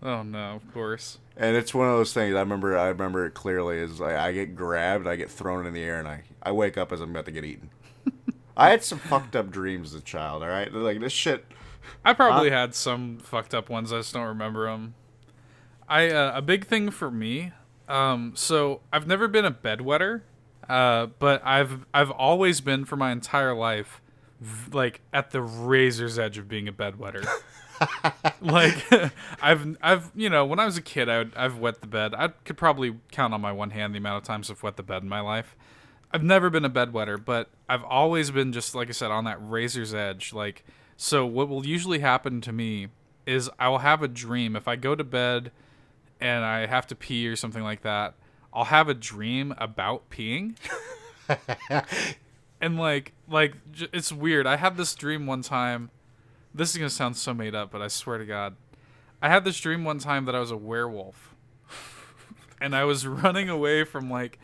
Oh no, of course. And it's one of those things I remember it clearly is like I get grabbed, I get thrown in the air, and I wake up as I'm about to get eaten. I had some fucked up dreams as a child, alright? Like this shit. I probably had some fucked up ones, I just don't remember them. A big thing for me, so I've never been a bedwetter, but I've always been for my entire life like at the razor's edge of being a bedwetter. Like I've when I was a kid I've wet the bed. I could probably count on my one hand the amount of times I've wet the bed in my life. I've never been a bedwetter, but I've always been just like I said on that razor's edge. Like so what will usually happen to me is I will have a dream if I go to bed and I have to pee or something like that. I'll have a dream about peeing. And like it's weird. I had this dream one time This is gonna sound so made up, but I swear to God, I had this dream one time that I was a werewolf, and I was running away from like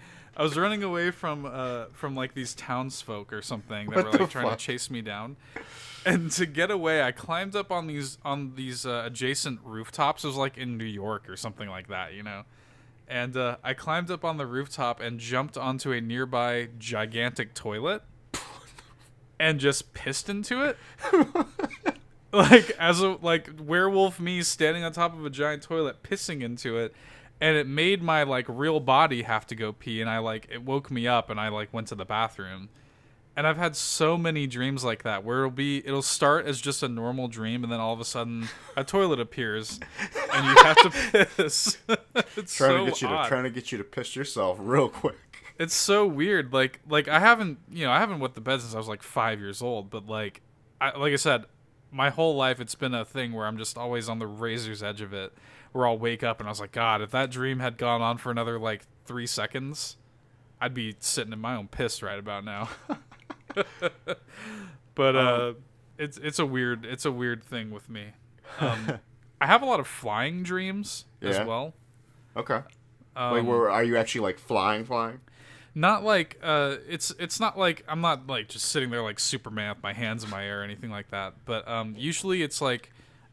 these townsfolk or something that were like trying to chase me down. And to get away, I climbed up on these adjacent rooftops. It was like in New York or something like that, you know. And I climbed up on the rooftop and jumped onto a nearby gigantic toilet and just pissed into it. Like as a werewolf me standing on top of a giant toilet pissing into it, and it made my like real body have to go pee, and it woke me up and I like went to the bathroom. And I've had so many dreams like that where it'll start as just a normal dream, and then all of a sudden a toilet appears and you have to piss. It's trying to get you to piss yourself real quick. It's so weird. Like I haven't wet the bed since I was like 5 years old, but like I said, my whole life it's been a thing where I'm just always on the razor's edge of it, where I'll wake up and I was like, God, if that dream had gone on for another like 3 seconds, I'd be sitting in my own piss right about now. But it's a weird thing with me. I have a lot of flying dreams as well. Okay. Are you actually like flying? Not like it's not like I'm not like just sitting there like Superman with my hands in my air or anything like that. But usually it's like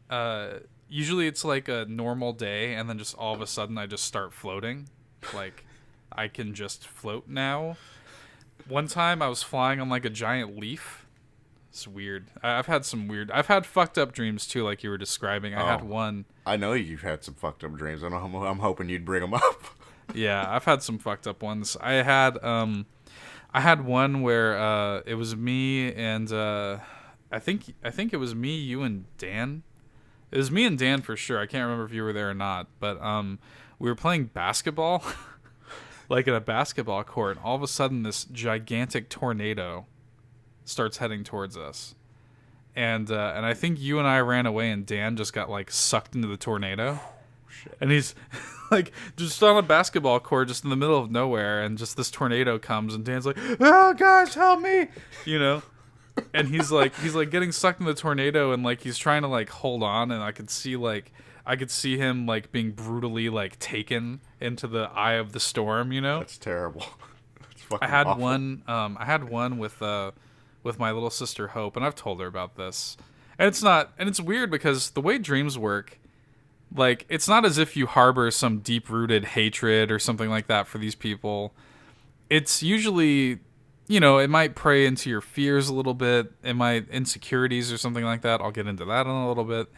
a normal day, and then just all of a sudden I just start floating. Like I can just float now. One time I was flying on like a giant leaf. It's weird. I've had fucked up dreams too, like you were describing. I had one. I know you've had some fucked up dreams, and I'm hoping you'd bring them up. Yeah, I've had some fucked up ones. I had one where it was me and I think it was me, you, and Dan. It was me and Dan for sure. I can't remember if you were there or not, but we were playing basketball. Like in a basketball court, and all of a sudden this gigantic tornado starts heading towards us. And I think you and I ran away, and Dan just got like sucked into the tornado. Shit. And he's like just on a basketball court just in the middle of nowhere, and just this tornado comes, and Dan's like, "Oh guys, help me!" You know? And he's like getting sucked in the tornado, and like he's trying to like hold on, and I could see him like being brutally like taken into the eye of the storm, you know? That's terrible. That's fucking I had awful. I had one with my little sister Hope, and I've told her about this. And it's weird because the way dreams work, like it's not as if you harbor some deep-rooted hatred or something like that for these people. It's usually, you know, it might prey into your fears a little bit, it might insecurities or something like that. I'll get into that in a little bit.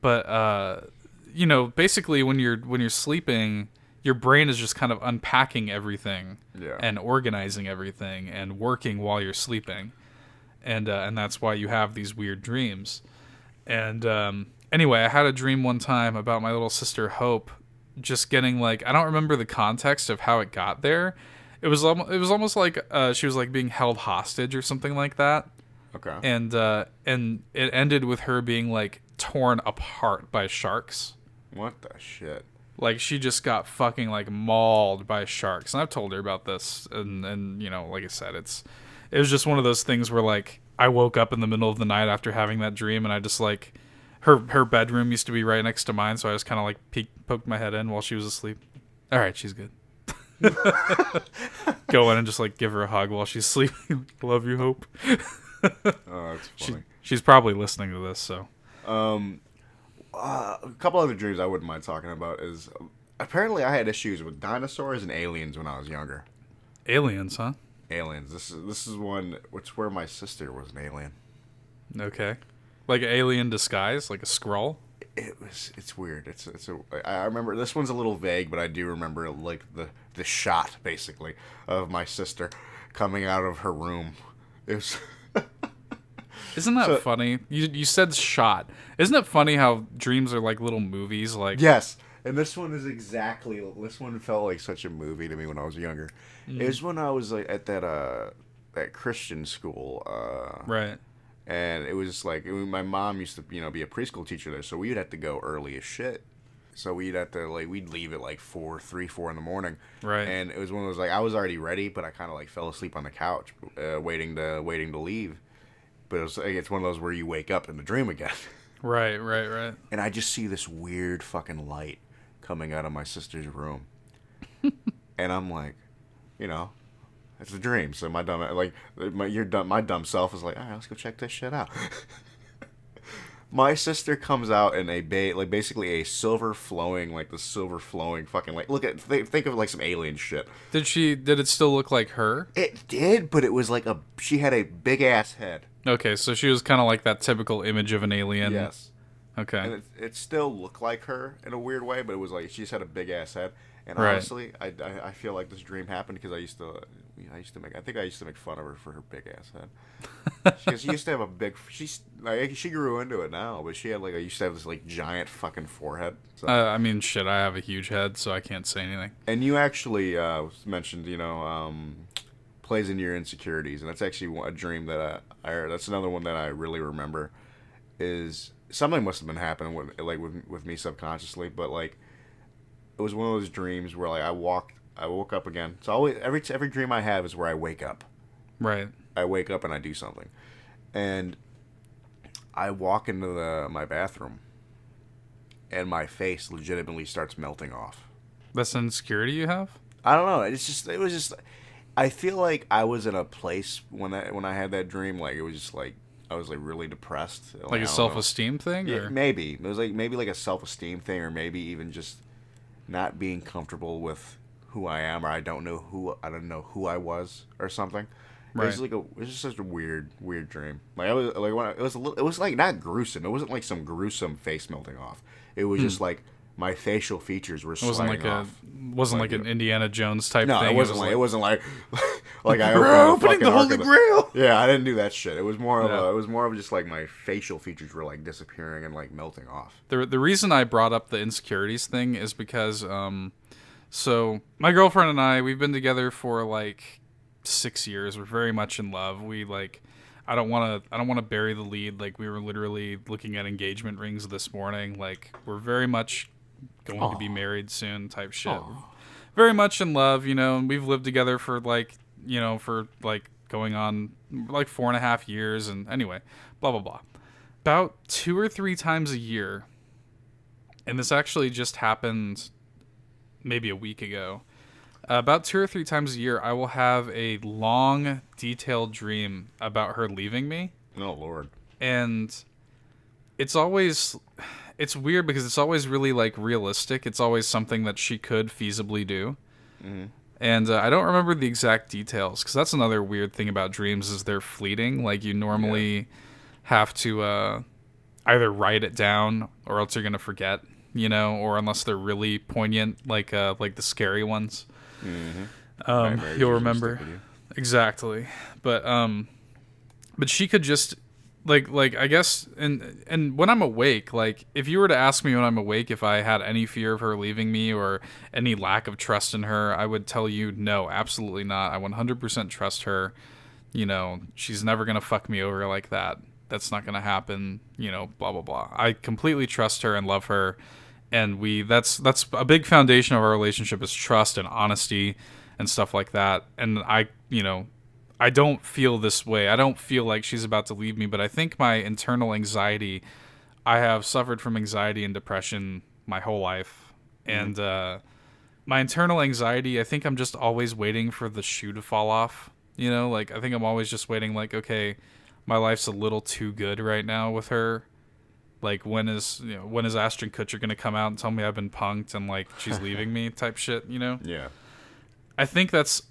But you know, basically when you're sleeping, your brain is just kind of unpacking everything and organizing everything and working while you're sleeping, and that's why you have these weird dreams. And anyway, I had a dream one time about my little sister Hope just getting like, I don't remember the context of how it got there. It was almost like she was like being held hostage or something like that. Okay. And it ended with her being like torn apart by sharks. What the shit? Like she just got fucking like mauled by sharks. And I've told her about this, and you know, like I said, it was just one of those things where like I woke up in the middle of the night after having that dream, and I just like her bedroom used to be right next to mine, so I just kind of like poked my head in while she was asleep. All right, she's good. Go in and just like give her a hug while she's sleeping. Love you, Hope. Oh, that's funny. She's probably listening to this, so. A couple other dreams I wouldn't mind talking about is apparently I had issues with dinosaurs and aliens when I was younger. Aliens, huh? Aliens. This is one which where my sister was an alien. Okay. Like an alien disguise, like a Skrull? It's weird. I remember this one's a little vague, but I do remember like the shot basically of my sister coming out of her room. It was Isn't that funny? You said shot. Isn't it funny how dreams are like little movies? Like yes, and this one felt like such a movie to me when I was younger. It was when I was like at that Christian school, right? And it was like my mom used to be a preschool teacher there, so we'd have to go early as shit. So we'd have to we'd leave at like 4 in the morning, right? And it was one of those like I was already ready, but I kind of like fell asleep on the couch, waiting to leave. but it's one of those where you wake up in the dream again. Right. And I just see this weird fucking light coming out of my sister's room. And I'm like, it's a dream. So my dumb self is like, all right, let's go check this shit out. My sister comes out in basically a silver flowing fucking light. Think of it like some alien shit. Did it still look like her? It did, but it was like she had a big ass head. Okay, so she was kind of like that typical image of an alien. Yes. Okay. And it still looked like her in a weird way, but it was like she just had a big ass head. And right. Honestly, I feel like this dream happened because I used to make fun of her for her big ass head. Because she used to have a big. She grew into it now, but she had I used to have this giant fucking forehead. So. I mean, shit, I have a huge head, so I can't say anything. And you actually mentioned, plays into your insecurities, and that's actually a dream that that's another one that I really remember. Is something must have been happening with me subconsciously, but it was one of those dreams where I woke up again. So always every dream I have is where I wake up. Right. I wake up and I do something, and I walk into my bathroom, and my face legitimately starts melting off. That's an insecurity you have? I don't know. It was just. I feel like I was in a place when I had that dream. It was just I was really depressed. Like a self-esteem thing? Yeah, or? Maybe. It was maybe a self-esteem thing, or maybe even just not being comfortable with who I am, or I don't know who I was, or something. Right. It was just such a weird dream. It was not gruesome. It wasn't some gruesome face melting off. It was just my facial features were sliding off. Wasn't like an Indiana Jones type thing. No, it wasn't like I opening the Holy Grail. Yeah, I didn't do that shit. It was more of just my facial features were disappearing and melting off. The reason I brought up the insecurities thing is because so my girlfriend and I, we've been together for 6 years. We're very much in love. We I don't want to bury the lead. We were literally looking at engagement rings this morning. We're very much going to be married soon type shit. Very much in love, and we've lived together for going on 4.5 years, and anyway, blah blah blah. About 2 or 3 times a year, and this actually just happened maybe a week ago. About 2 or 3 times a year, I will have a long, detailed dream about her leaving me. Oh Lord! And it's weird because it's always really realistic. It's always something that she could feasibly do. Mm-hmm. And I don't remember the exact details, because that's another weird thing about dreams is they're fleeting. You normally have to either write it down or else you're going to forget, or unless they're really poignant, like the scary ones. Mm-hmm. You'll remember. Exactly. But she could just... I guess, and when I'm awake, if you were to ask me when I'm awake if I had any fear of her leaving me or any lack of trust in her, I would tell you, no, absolutely not. I 100% trust her. She's never going to fuck me over like that. That's not going to happen, blah, blah, blah. I completely trust her and love her. And that's a big foundation of our relationship is trust and honesty and stuff like that. And I don't feel this way. I don't feel like she's about to leave me, but I think my internal anxiety, I have suffered from anxiety and depression my whole life. Mm-hmm. And my internal anxiety, I think I'm just always waiting for the shoe to fall off. I think I'm always just waiting okay, my life's a little too good right now with her. When is Ashton Kutcher going to come out and tell me I've been punked and she's leaving me type shit, Yeah. I think that's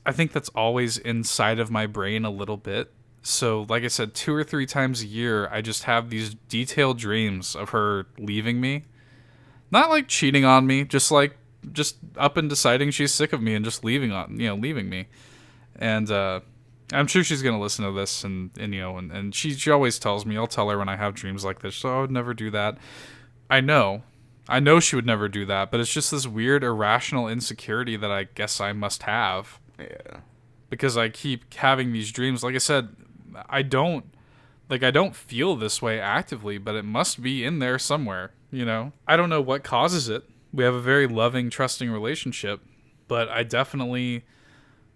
always inside of my brain a little bit. So, like I said, 2 or 3 times a year, I just have these detailed dreams of her leaving me. Not cheating on me, just up and deciding she's sick of me and just leaving me. And I'm sure she's gonna listen to this, and she always tells me. I'll tell her when I have dreams like this. So I would never do that. I know she would never do that, but it's just this weird irrational insecurity that I guess I must have. Yeah. Because I keep having these dreams. Like I said, I don't feel this way actively, but it must be in there somewhere, I don't know what causes it. We have a very loving, trusting relationship, but I definitely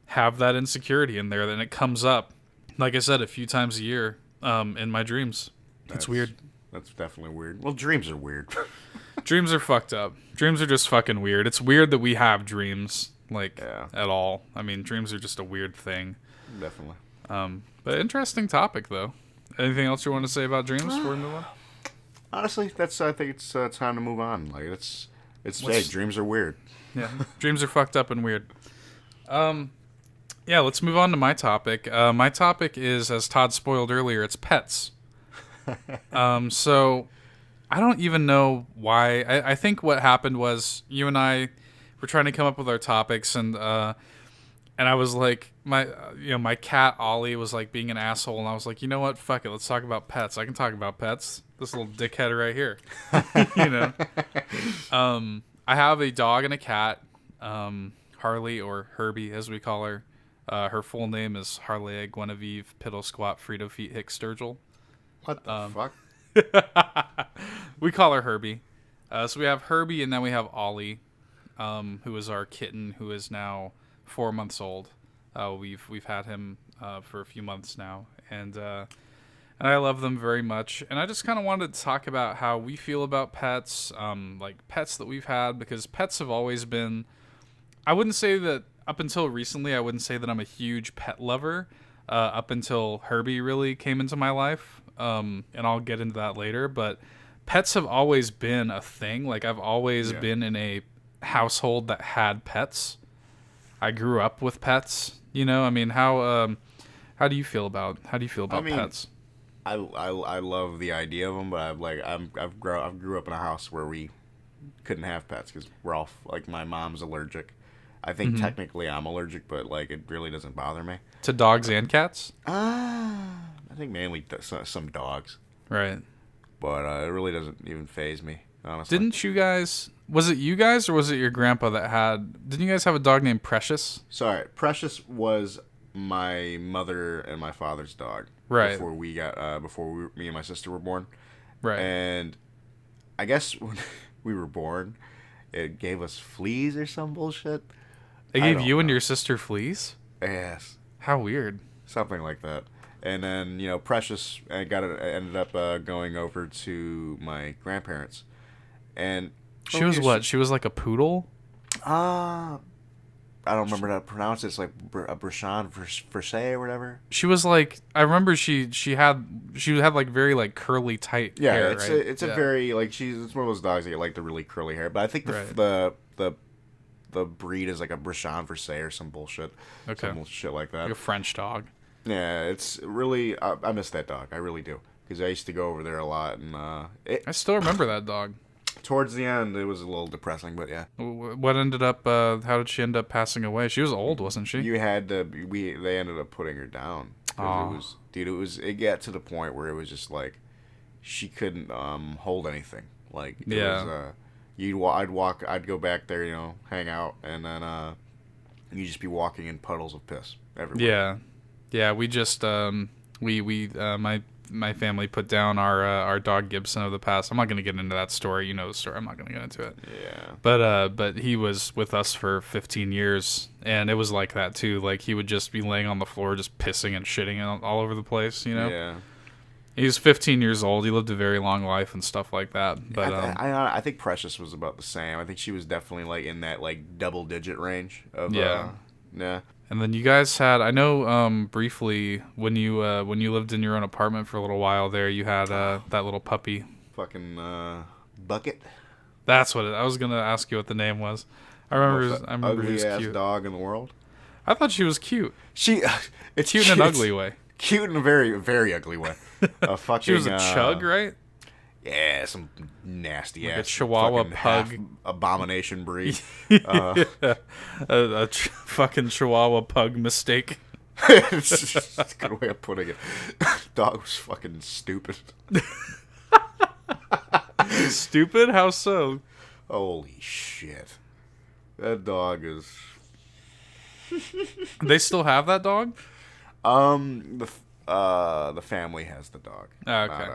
have that insecurity in there, and it comes up, like I said, a few times a year. in my dreams. It's weird. That's definitely weird. Well, dreams are weird. Dreams are fucked up. Dreams are just fucking weird. It's weird that we have dreams, at all. I mean, dreams are just a weird thing. Definitely. But interesting topic, though. Anything else you want to say about dreams before we move on? Honestly, I think it's time to move on. Like, hey, dreams are weird. Yeah, dreams are fucked up and weird. Yeah, let's move on to my topic. My topic is, as Todd spoiled earlier, it's pets. So I don't even know why. I think what happened was you and I were trying to come up with our topics, and I was like, my cat Ollie was like being an asshole, and I was like, you know what, fuck it, let's talk about pets. I can talk about pets. This little dickhead right here, I have a dog and a cat, Harley, or Herbie as we call her. Her full name is Harley Guinevere Piddle Squat Frito Feet Hick Sturgill. What the fuck? We call her Herbie. So we have Herbie, and then we have Ollie, who is our kitten, who is now 4 months old. We've had him for a few months now, and I love them very much. And I just kind of wanted to talk about how we feel about pets, like pets that we've had, because pets have always been. I wouldn't say that up until recently. I wouldn't say that I'm a huge pet lover. Up until Herbie really came into my life. And I'll get into that later, but pets have always been a thing. Like, I've always been in a household that had pets. I grew up with pets, I mean, how do you feel about pets? I love the idea of them, but I grew up in a house where we couldn't have pets because we're all, like, my mom's allergic. I think technically I'm allergic, but, like, it really doesn't bother me. To dogs and cats? I think mainly some dogs. Right. But it really doesn't even faze me, honestly. Didn't you guys... Was it you guys or was it your grandpa that had... Didn't you guys have a dog named Precious? Sorry, Precious was my mother and my father's dog. Right. Before me and my sister were born. Right. And I guess when we were born, it gave us fleas or some bullshit. They gave you and your sister fleas? Yes. How weird. Something like that. And then, Precious ended up going over to my grandparents. And she was what? She was like a poodle? I don't remember how to pronounce it. It's like a Brashan Versailles or whatever. She was like, I remember she had like very like curly tight hair, right? It's a very like it's one of those dogs that get like the really curly hair. But I think the breed is like a Brashan Versailles or some bullshit. Okay. Some shit like that. Like a French dog. Yeah, it's really I miss that dog. I really do, because I used to go over there a lot, and I still remember that dog. Towards the end, it was a little depressing, but yeah. What ended up? How did she end up passing away? She was old, wasn't she? They ended up putting her down. It got to the point where it was just like she couldn't hold anything. Like I'd go back there, hang out, and then you'd just be walking in puddles of piss everywhere. Yeah, we just my family put down our dog Gibson of the past. I'm not going to get into that story. You know the story. I'm not going to get into it. Yeah. But he was with us for 15 years, and it was like that too. Like, he would just be laying on the floor, just pissing and shitting all over the place. Yeah. He's 15 years old. He lived a very long life and stuff like that. But I think Precious was about the same. I think she was definitely like in that like double digit range of yeah. And then you guys had, I know, briefly when you lived in your own apartment for a little while there, you had that little puppy. Fucking Bucket. That's what I was gonna ask you what the name was. I remember ugly she was ass cute. dog in the world. I thought she was cute. It's cute in an ugly way. Cute in a very, very ugly way. She was a chug, right? Yeah, some nasty like ass a Chihuahua pug abomination breed. A fucking Chihuahua pug mistake. That's a good way of putting it. Dog was fucking stupid. Stupid? How so? Holy shit. That dog is... They still have that dog? The family has the dog. Oh, okay.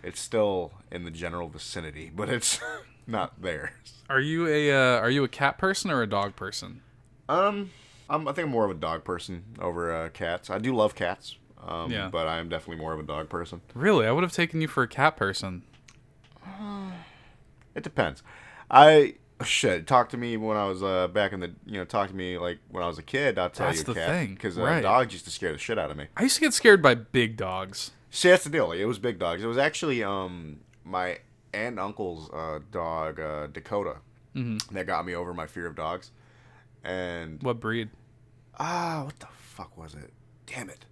It's still in the general vicinity, but it's not theirs. Are you a cat person or a dog person? I think I'm more of a dog person over cats. I do love cats. Yeah. But I am definitely more of a dog person. Really? I would have taken you for a cat person. It depends. Talk to me when I was back in the, talk to me like when I was a kid. I'll tell That's you the cat. thing, Because right. dogs used to scare the shit out of me. I used to get scared by big dogs. See, that's the deal. It was big dogs. It was actually my aunt and uncle's dog, Dakota, that got me over my fear of dogs. And What breed? what the fuck was it? Damn it.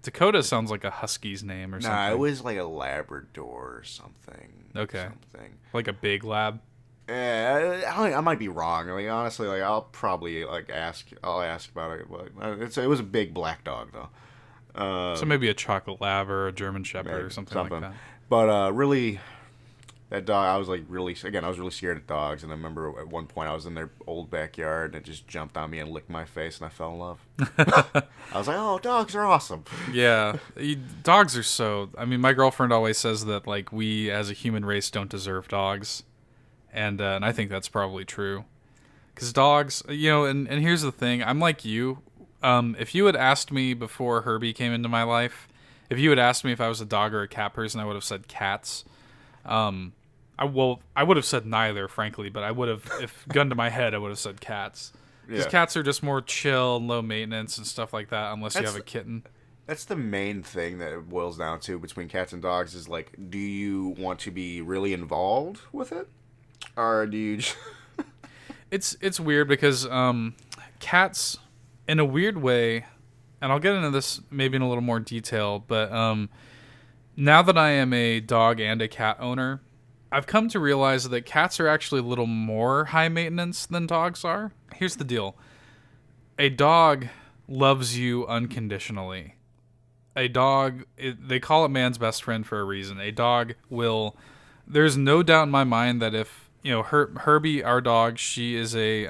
Dakota sounds like a husky's name or something. Nah, it was like a Labrador or something. Okay. Something. Like a big lab? Yeah, I might be wrong. I mean, honestly, like I'll probably ask about it. But it was a big black dog though. So maybe a chocolate lab or a German shepherd or something like that. But really, that dog, I was really scared of dogs. And I remember at one point I was in their old backyard and it just jumped on me and licked my face and I fell in love. I was like, oh, dogs are awesome. Yeah, dogs are so. I mean, my girlfriend always says that like we as a human race don't deserve dogs, and I think that's probably true. Because dogs, and here's the thing, I'm like you. If you had asked me before Herbie came into my life, if you had asked me if I was a dog or a cat person, I would have said cats. I would have said neither, frankly, but I would have, if gun to my head, I would have said cats. Because cats are just more chill, low maintenance, and stuff like that, unless you have a kitten. That's the main thing that it boils down to between cats and dogs is, like, do you want to be really involved with it? Or do you just... It's weird because cats, in a weird way, and I'll get into this maybe in a little more detail, but now that I am a dog and a cat owner, I've come to realize that cats are actually a little more high maintenance than dogs are. Here's the deal. A dog loves you unconditionally. A dog, they call it man's best friend for a reason. A dog will, there's no doubt in my mind that if, Herbie, our dog, she is a,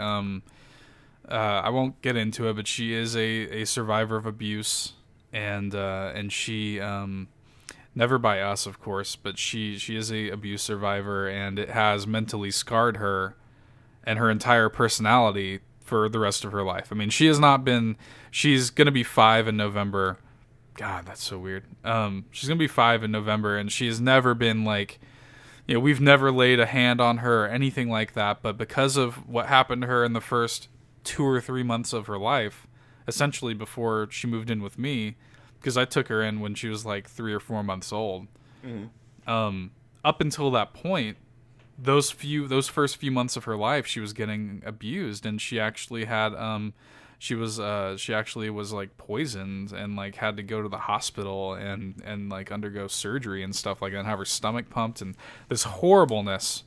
I won't get into it, but she is a survivor of abuse, and she, never by us, of course, but she is a abuse survivor, and it has mentally scarred her and her entire personality for the rest of her life. I mean, she's going to be 5 in November. God, that's so weird. She's going to be 5 in November, and she has never been like, we've never laid a hand on her or anything like that, but because of what happened to her in the first 2 or 3 months of her life, essentially before she moved in with me, because I took her in when she was like 3 or 4 months old. Mm-hmm. Up until that point, those first few months of her life, she was getting abused, and she actually had she actually was like poisoned and like had to go to the hospital and like undergo surgery and stuff like that, and have her stomach pumped, and this horribleness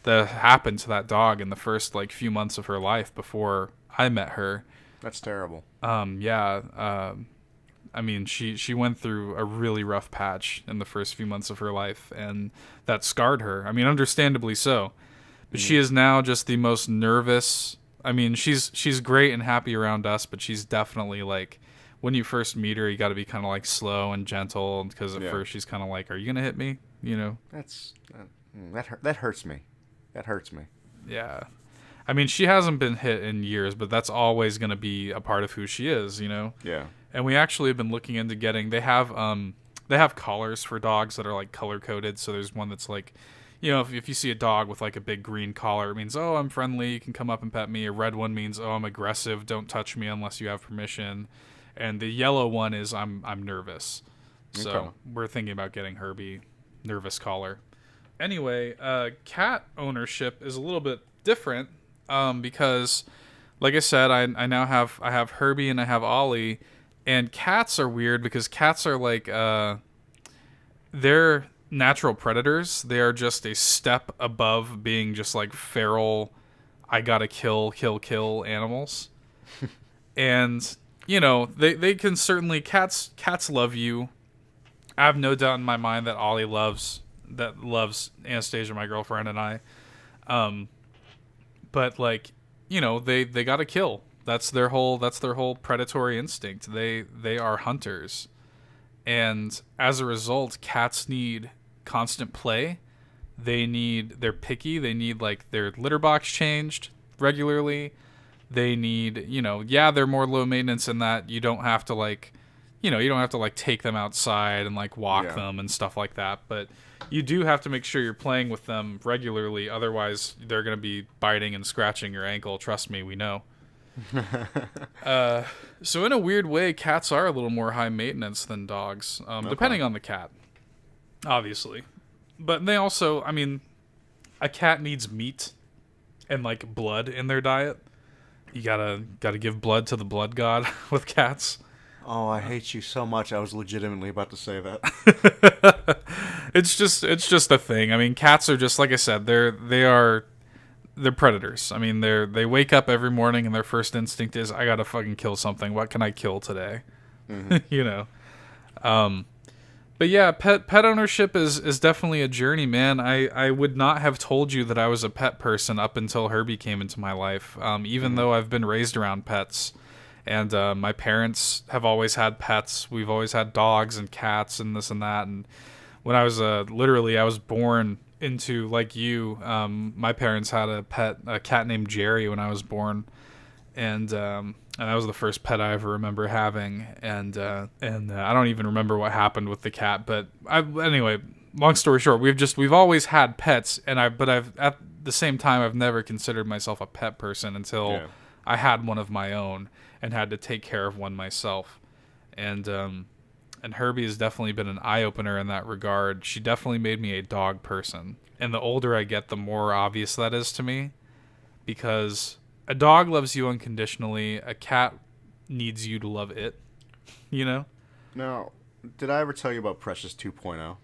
that happened to that dog in the first like few months of her life before I met her. That's terrible. I mean, she went through a really rough patch in the first few months of her life, and that scarred her. I mean, understandably so. But she is now just the most nervous. I mean, she's great and happy around us, but she's definitely like, when you first meet her, you got to be kind of like slow and gentle, because at first she's kind of like, "Are you gonna hit me?" That hurts me. That hurts me. Yeah. I mean, she hasn't been hit in years, but that's always going to be a part of who she is, Yeah. And we actually have been looking into getting. They have collars for dogs that are like color coded. So there's one that's like, if you see a dog with like a big green collar, it means, oh, I'm friendly, you can come up and pet me. A red one means, oh, I'm aggressive, don't touch me unless you have permission. And the yellow one is I'm nervous. So we're thinking about getting Herbie nervous collar. Anyway, cat ownership is a little bit different because, like I said, I now have Herbie and I have Ollie. And cats are weird because cats are like, they're natural predators. They are just a step above being just like feral, I gotta kill animals. And, they can certainly, cats love you. I have no doubt in my mind that Ollie loves Anastasia, my girlfriend, and I. But like, they gotta kill. That's their whole predatory instinct. They are hunters. And as a result, cats need constant play. They're picky. They need like their litter box changed regularly. They need, they're more low maintenance in that you don't have to like, you don't have to like take them outside and like walk them and stuff like that. But you do have to make sure you're playing with them regularly. Otherwise, they're going to be biting and scratching your ankle. Trust me, we know. So in a weird way, cats are a little more high maintenance than dogs, depending on the cat, obviously. But they also, I mean, a cat needs meat and like blood in their diet. You gotta give blood to the blood god with cats. Oh, I hate you so much. I was legitimately about to say that. It's just a thing. I mean, cats are just, like I said, they're predators. I mean, they wake up every morning and their first instinct is, I gotta fucking kill something. What can I kill today? Mm-hmm. But yeah, pet ownership is definitely a journey, man. I would not have told you that I was a pet person up until Herbie came into my life. Even though I've been raised around pets, and my parents have always had pets. We've always had dogs and cats and this and that. And when I was literally, I was born into, like you, my parents had a cat named Jerry when I was born, and that was the first pet I ever remember having, and I don't even remember what happened with the cat, but anyway, long story short, we've always had pets, but I've at the same time I've never considered myself a pet person until I had one of my own and had to take care of one myself, and Herbie has definitely been an eye-opener in that regard. She definitely made me a dog person. And the older I get, the more obvious that is to me. Because a dog loves you unconditionally. A cat needs you to love it. Now, did I ever tell you about Precious 2.0?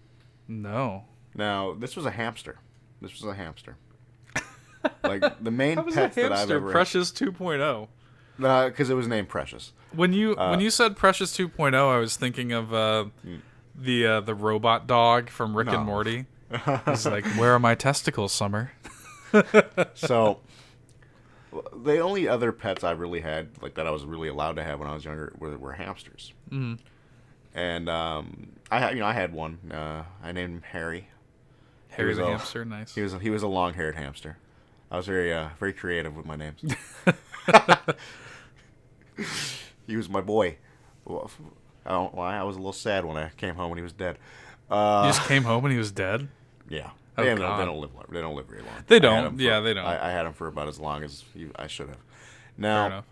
No. Now, this was a hamster. Like, the main pets that I've ever... Precious 2.0? Because it was named Precious. When you said Precious 2.0, I was thinking of the robot dog from Rick and Morty. He's like, "Where are my testicles, Summer?" So, the only other pets I really had, like that I was really allowed to have when I was younger, were hamsters. Mm-hmm. And I had one. I named him Harry. Harry the hamster, nice. He was a long-haired hamster. I was very creative with my names. He was my boy. I don't lie. I was a little sad when I came home and he was dead. You just came home and he was dead? Yeah. Oh, they don't live very long. They don't. Yeah, they don't. I had him for about as long as I should have. Now,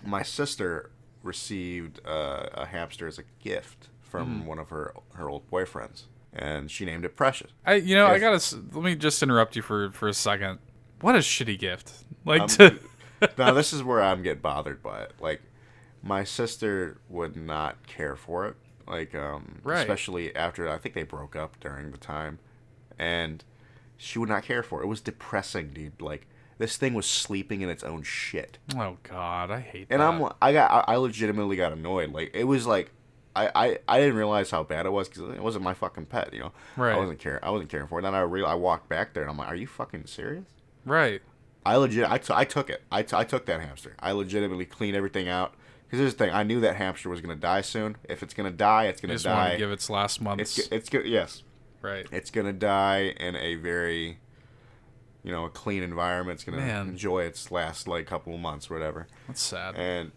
my sister received a hamster as a gift from one of her old boyfriends, and she named it Precious. Let me just interrupt you for a second. What a shitty gift! Now this is where I'm getting bothered by it. Like, my sister would not care for it. Like, especially after, I think they broke up during the time, and she would not care for it. It was depressing, dude. Like, this thing was sleeping in its own shit. Oh God, I hate that. And I legitimately got annoyed. Like, it was like, I didn't realize how bad it was because it wasn't my fucking pet, Right. I wasn't caring for it. Then I walked back there and I'm like, are you fucking serious? Right. I took it. I took that hamster. I legitimately cleaned everything out. Because here's the thing, I knew that hamster was going to die soon. If it's going to die, it's going to die. Just want to give its last months. It's good. Yes. Right. It's going to die in a very, a clean environment. It's going to enjoy its last, couple of months or whatever. That's sad. And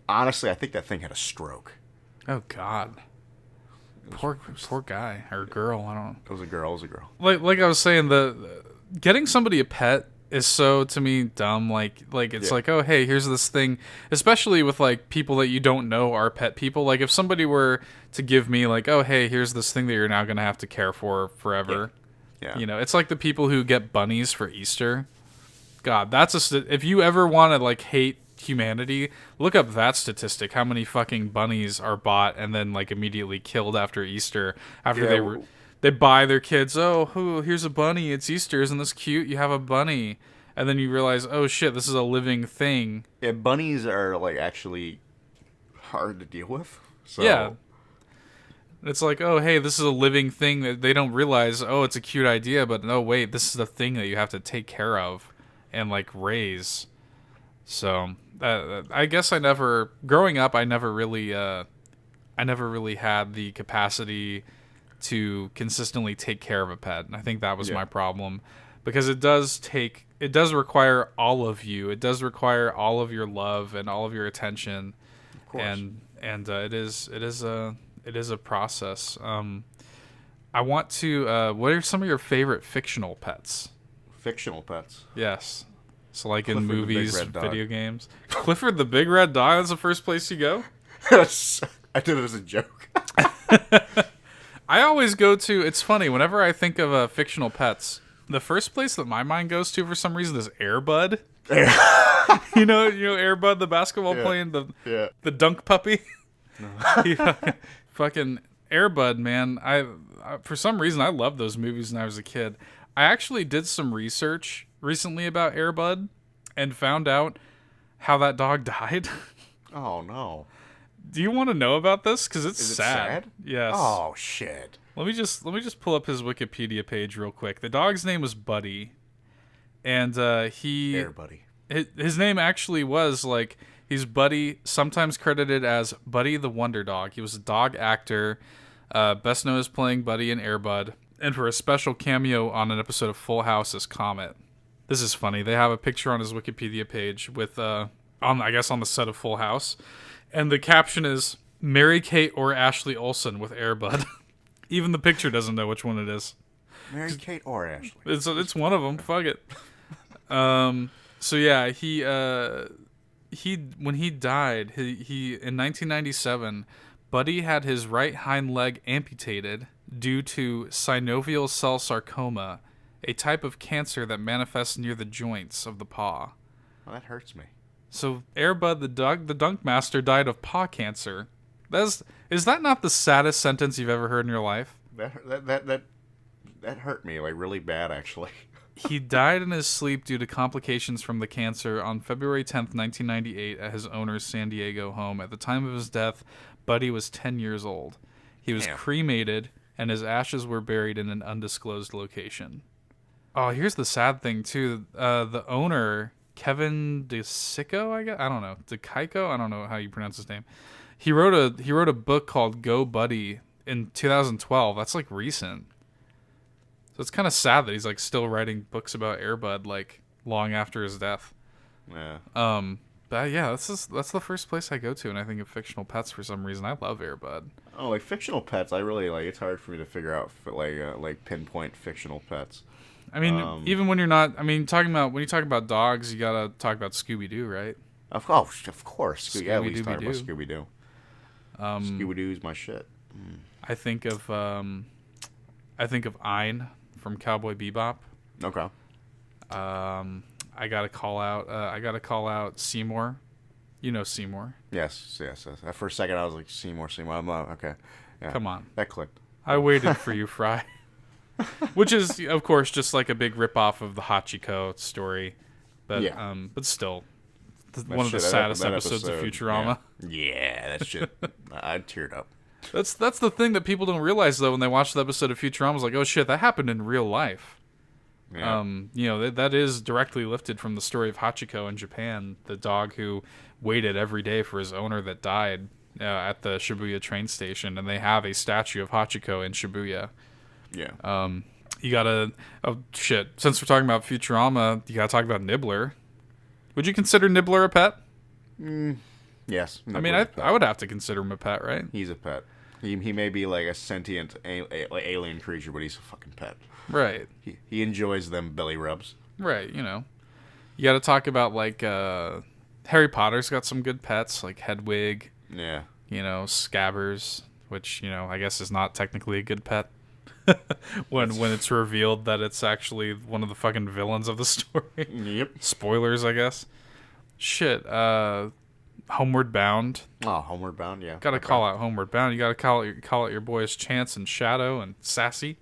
honestly, I think that thing had a stroke. Oh, God. Poor guy. Or girl. I don't know. It was a girl. Like I was saying, getting somebody a pet is so, to me, dumb. Like it's like, oh, hey, here's this thing, especially with people that you don't know are pet people. Like, if somebody were to give me oh, hey, here's this thing that you're now gonna have to care for forever. Yeah. It's like the people who get bunnies for Easter. God, if you ever want to hate humanity, look up that statistic. How many fucking bunnies are bought and then immediately killed after Easter after they buy their kids, here's a bunny, it's Easter, isn't this cute? You have a bunny. And then you realize, oh shit, this is a living thing. Yeah, bunnies are actually hard to deal with. So. Yeah. It's like, oh hey, this is a living thing that they don't realize, it's a cute idea, but no, wait, this is the thing that you have to take care of and raise. So I guess growing up, I never really had the capacity to consistently take care of a pet. And I think that was my problem, because it does require all of you. It does require all of your love and all of your attention. Of course. and it is a process. I want to. What are some of your favorite fictional pets? Fictional pets. Yes. So like Clifford in the Big movies, Red Dog. video games. Clifford the Big Red Dog. That's the first place you go. I did it as a joke. I always go to. It's funny whenever I think of fictional pets. The first place that my mind goes to for some reason is Air Bud. you know Air Bud, the basketball playing the dunk puppy. Fucking Air Bud, man. I for some reason I loved those movies when I was a kid. I actually did some research recently about Air Bud and found out how that dog died. Oh no. Do you want to know about this? Because it's sad. Yes. Oh shit. Let me just pull up his Wikipedia page real quick. The dog's name was Buddy, and Air Buddy. His name actually was like he's Buddy, sometimes credited as Buddy the Wonder Dog. He was a dog actor, best known as playing Buddy in Air Bud, and for a special cameo on an episode of Full House as Comet. This is funny. They have a picture on his Wikipedia page with on the set of Full House. And the caption is, Mary Kate or Ashley Olsen with Air Bud. Even the picture doesn't know which one it is. Mary Kate or Ashley. It's one of them. Fuck it. So yeah, he when he died, he in 1997, Buddy had his right hind leg amputated due to synovial cell sarcoma, a type of cancer that manifests near the joints of the paw. Well, that hurts me. So Air Bud the dunk master died of paw cancer. Is that not the saddest sentence you've ever heard in your life? That hurt me like really bad actually. He died in his sleep due to complications from the cancer on February 10th, 1998 at his owner's San Diego home. At the time of his death, Buddy was 10 years old. He was cremated and his ashes were buried in an undisclosed location. Oh, here's the sad thing too. The owner, Kevin DeSico, I guess. I don't know. DeKaiko? I don't know how you pronounce his name. He wrote a book called Go Buddy in 2012. That's like recent. So it's kind of sad that he's like still writing books about Air Bud like long after his death. Yeah. But yeah, that's the first place I go to when I think of fictional pets for some reason. I love Air Bud. Oh, like fictional pets, I really like. It's hard for me to figure out like pinpoint fictional pets. I mean, even when you're not. I mean, when you talk about dogs, you gotta talk about Scooby Doo, right? Of course. Yeah, we talk about Scooby-Doo. Scooby Doo. Scooby Doo's my shit. I think of Ein from Cowboy Bebop. Okay. I gotta call out Seymour. You know Seymour. Yes. For a second, I was like Seymour. Okay. Yeah. Come on. That clicked. I waited for you, Fry. Which is, of course, just like a big ripoff of the Hachiko story, but but still, one of the saddest episodes of Futurama. Yeah, that shit. I teared up. That's the thing that people don't realize though when they watch the episode of Futurama. Is like, oh shit, that happened in real life. Yeah. That is directly lifted from the story of Hachiko in Japan, the dog who waited every day for his owner that died at the Shibuya train station, and they have a statue of Hachiko in Shibuya. Yeah. You gotta... Oh, shit. Since we're talking about Futurama, you gotta talk about Nibbler. Would you consider Nibbler a pet? Yes. I mean, I would have to consider him a pet, right? He's a pet. He may be like a sentient alien creature, but he's a fucking pet. Right. He enjoys them belly rubs. Right, You gotta talk about, like, Harry Potter's got some good pets, like Hedwig. Yeah. Scabbers, which, I guess is not technically a good pet. when it's revealed that it's actually one of the fucking villains of the story. Yep. Spoilers, I guess. Shit. Homeward Bound. Oh, Homeward Bound, yeah. Gotta call out Homeward Bound. You gotta call out your boys Chance and Shadow and Sassy.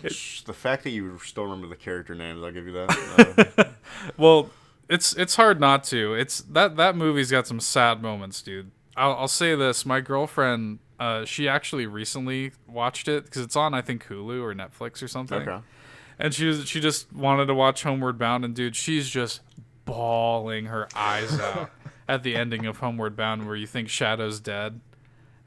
The fact that you still remember the character names, I'll give you that. Well, it's hard not to. It's that movie's got some sad moments, dude. I'll say this. My girlfriend, she actually recently watched it because it's on, I think, Hulu or Netflix or something. Okay. And she just wanted to watch Homeward Bound, and dude, she's just bawling her eyes out at the ending of Homeward Bound, where you think Shadow's dead,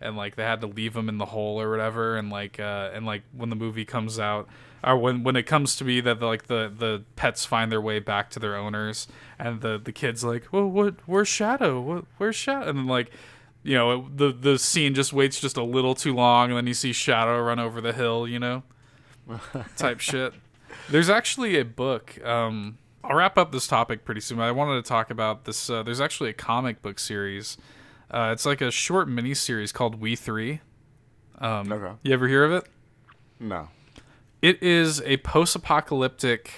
and like they had to leave him in the hole or whatever, and like when the movie comes out, or when it comes to be that the pets find their way back to their owners, and the kid's like, well, where's Shadow? Where's Shadow? And then like you know, the scene just waits just a little too long, and then you see Shadow run over the hill, you know, type shit. There's actually a book. I'll wrap up this topic pretty soon. But I wanted to talk about this. There's actually a comic book series. It's like a short mini series called We Three. Okay. You ever hear of it? No. It is a post-apocalyptic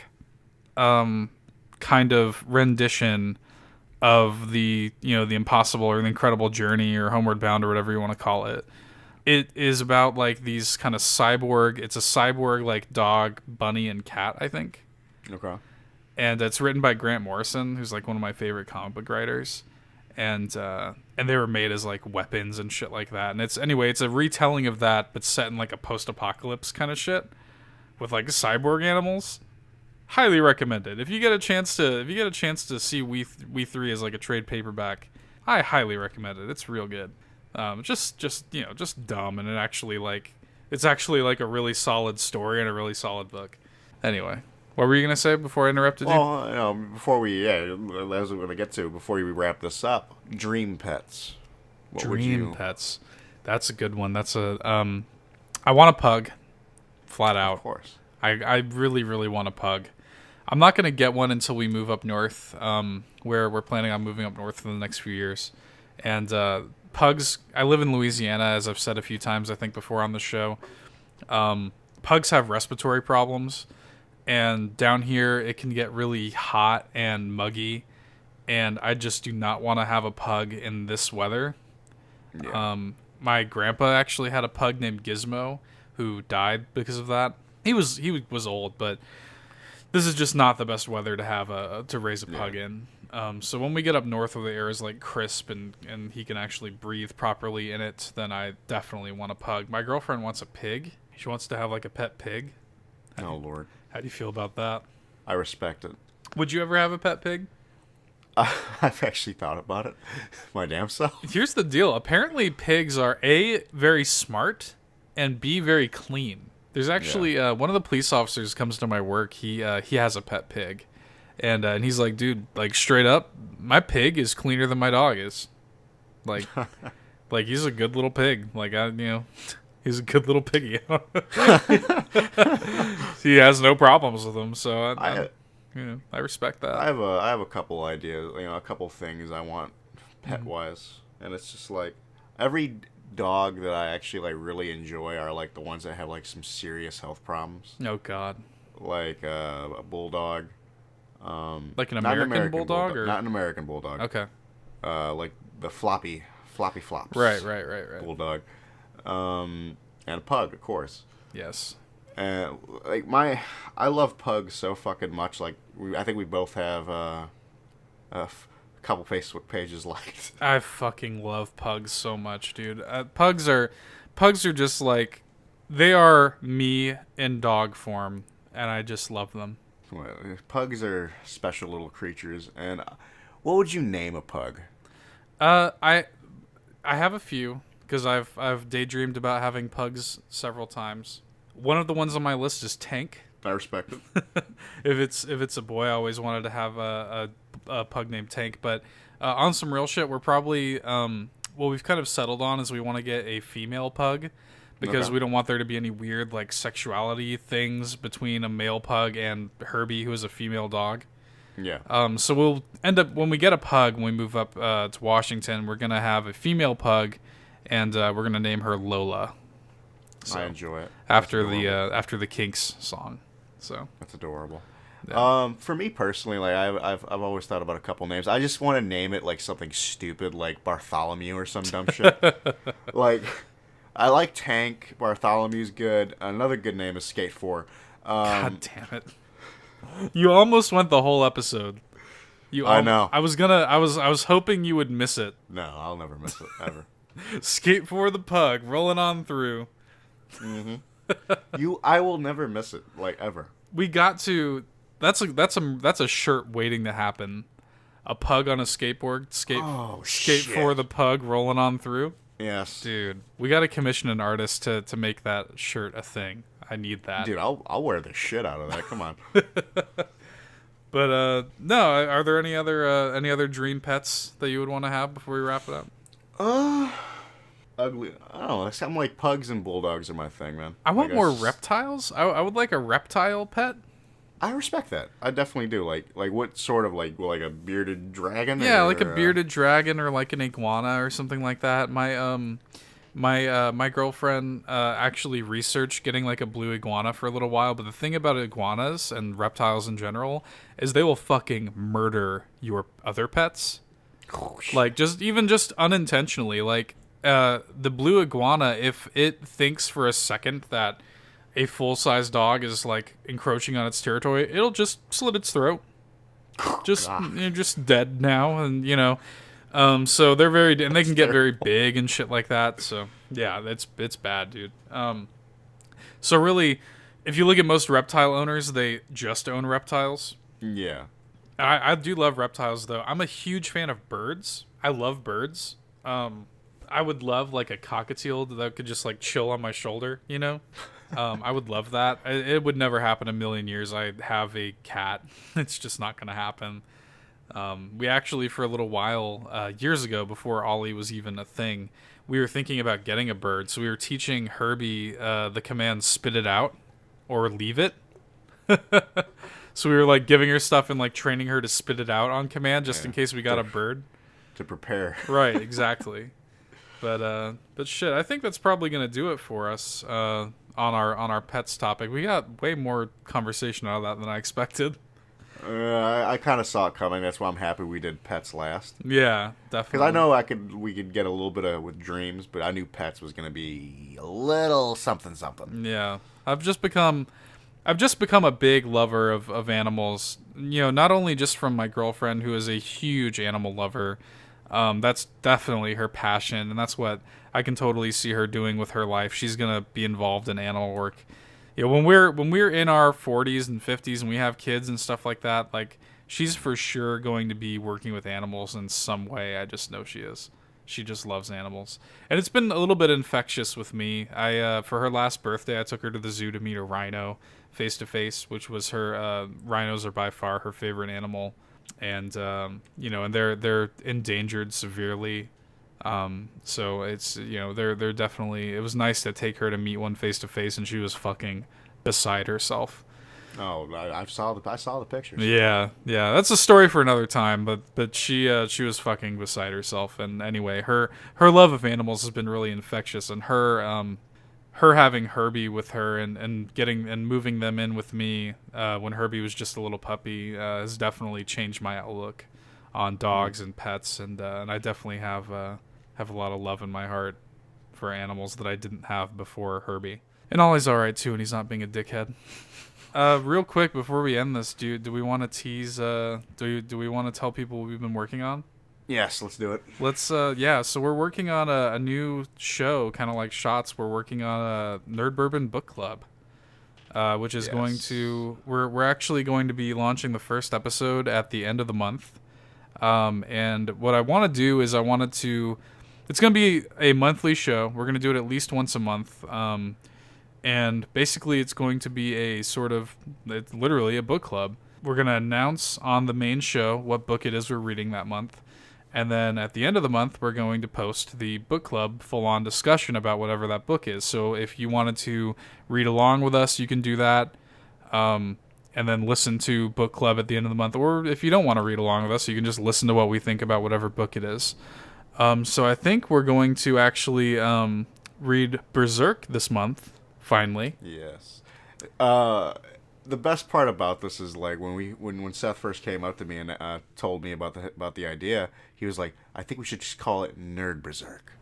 kind of rendition of the Impossible or the Incredible Journey or Homeward Bound or whatever you want to call it. It is about like these kind of cyborg. It's a cyborg like dog, bunny, and cat, I think. Okay. And it's written by Grant Morrison, who's like one of my favorite comic book writers. And they were made as like weapons and shit like that. And it's a retelling of that, but set in like a post-apocalypse kind of shit with like cyborg animals. Highly recommended. If you get a chance to see We Three as like a trade paperback, I highly recommend it. It's real good. Just dumb, and it's actually like a really solid story and a really solid book. Anyway, what were you gonna say before I interrupted you? Well, before we wrap this up, dream pets. Dream pets. That's a good one. That's I want a pug, flat out. Of course. I really, really want a pug. I'm not going to get one until we move up north, where we're planning on moving up north for the next few years. And pugs, I live in Louisiana, as I've said a few times, I think, before on the show. Pugs have respiratory problems. And down here, it can get really hot and muggy. And I just do not want to have a pug in this weather. Yeah. My grandpa actually had a pug named Gizmo who died because of that. He was old, but this is just not the best weather to have to raise a pug in. So when we get up north where the air is like crisp and he can actually breathe properly in it, then I definitely want a pug. My girlfriend wants a pig. She wants to have like a pet pig. Lord. How do you feel about that? I respect it. Would you ever have a pet pig? I've actually thought about it. My damn self. Here's the deal. Apparently pigs are A, very smart, and B, very clean. There's actually one of the police officers comes to my work. He has a pet pig, and he's like, dude, like straight up, my pig is cleaner than my dog is. Like, like he's a good little pig. Like he's a good little piggy. He has no problems with him. So I respect that. I have a couple ideas. A couple things I want pet wise, and it's just like every dog that I actually really enjoy are like the ones that have like some serious health problems. Oh God. Like a bulldog. Like an American bulldog or not an American bulldog. Okay. Like the floppy flops. Right. Bulldog. And a pug, of course. Yes. And I love pugs so fucking much. Like I think we both have a couple Facebook pages liked. I fucking love pugs so much, dude. Pugs are just like, they are me in dog form, and I just love them. Well, pugs are special little creatures. And what would you name a pug? I have a few because I've daydreamed about having pugs several times. One of the ones on my list is Tank. I respect it. If it's a boy, I always wanted to have a pug named Tank. But on some real shit, we're probably what we've kind of settled on is we want to get a female pug because we don't want there to be any weird like sexuality things between a male pug and Herbie, who is a female dog. Yeah. So we'll end up, when we get a pug, when we move up to Washington, we're gonna have a female pug, and we're gonna name her Lola. So, I enjoy it. After the Kinks song. So that's adorable. Yeah. For me personally, like I've always thought about a couple names. I just want to name it like something stupid, like Bartholomew or some dumb shit. Like I like Tank. Bartholomew's good. Another good name is Skate 4. God damn it! You almost went the whole episode. I know. I was hoping you would miss it. No, I'll never miss it ever. Skate 4 the pug, rolling on through. Mm-hmm. I will never miss it, like ever. We got to. That's a shirt waiting to happen. A pug on a skateboard, skate for the pug, rolling on through. Yes, dude. We got to commission an artist to make that shirt a thing. I need that, dude. I'll wear the shit out of that. Come on. But no, are there any other dream pets that you would want to have before we wrap it up? Ugly. I don't know. I'm like pugs and bulldogs are my thing, man. I want more reptiles. I would like a reptile pet. I respect that. I definitely do. Like what sort of like a bearded dragon? Yeah, like a bearded dragon or like an iguana or something like that. My girlfriend actually researched getting like a blue iguana for a little while, but the thing about iguanas and reptiles in general is they will fucking murder your other pets. Like just unintentionally. Like the blue iguana, if it thinks for a second that a full-size dog is like encroaching on its territory, it'll just slit its throat. You're just dead now, and so they're and they can get very big and shit like that. So yeah, it's bad, dude. So really, if you look at most reptile owners, they just own reptiles. Yeah. I do love reptiles though. I'm a huge fan of birds. I love birds. I would love like a cockatiel that could just like chill on my shoulder, I would love that. It would never happen in a million years. I have a cat. It's just not going to happen. We actually, for a little while, years ago, before Ollie was even a thing, we were thinking about getting a bird. So we were teaching Herbie the command spit it out or leave it. So we were like giving her stuff and like training her to spit it out on command just in case we got a bird. To prepare. Right, exactly. But shit, I think that's probably going to do it for us on our pets topic. We got way more conversation out of that than I expected. I kind of saw it coming. That's why I'm happy we did pets last. Yeah, definitely. Because I know we could get a little bit with dreams, but I knew pets was going to be a little something. Yeah, I've just become a big lover of animals. Not only just from my girlfriend, who is a huge animal lover. That's definitely her passion, and that's what I can totally see her doing with her life. She's gonna be involved in animal work. When we're in our 40s and 50s and we have kids and stuff like that, like she's for sure going to be working with animals in some way. I just know she is. She just loves animals, and it's been a little bit infectious with me. For her last birthday, I took her to the zoo to meet a rhino face to face, which was her. Rhinos are by far her favorite animal. And and they're endangered severely, so it's they're definitely. It was nice to take her to meet one face to face, and she was fucking beside herself. Oh, I saw the pictures. Yeah, that's a story for another time. But she was fucking beside herself. And anyway, her love of animals has been really infectious, and her having Herbie with her and getting and moving them in with me when Herbie was just a little puppy has definitely changed my outlook on dogs and pets, and I definitely have a lot of love in my heart for animals that I didn't have before Herbie. And Ollie's all right too, and he's not being a dickhead. Real quick before we end this, do we want to tease? Do we want to tell people what we've been working on? Yes, let's do it. Let's so we're working on a new show, kind of like Shots. We're working on a Nerd Bourbon book club, which is going to we're actually going to be launching the first episode at the end of the month. And what I want to do is it's going to be a monthly show. We're going to do it at least once a month. And basically it's going to be it's literally a book club. We're going to announce on the main show what book it is we're reading that month. And then at the end of the month, we're going to post the book club full-on discussion about whatever that book is. So if you wanted to read along with us, you can do that. And then listen to book club at the end of the month. Or if you don't want to read along with us, you can just listen to what we think about whatever book it is. So I think we're going to actually read Berserk this month, finally. Yes. The best part about this is like when Seth first came up to me and told me about the idea, he was like, "I think we should just call it Nerd Berserk."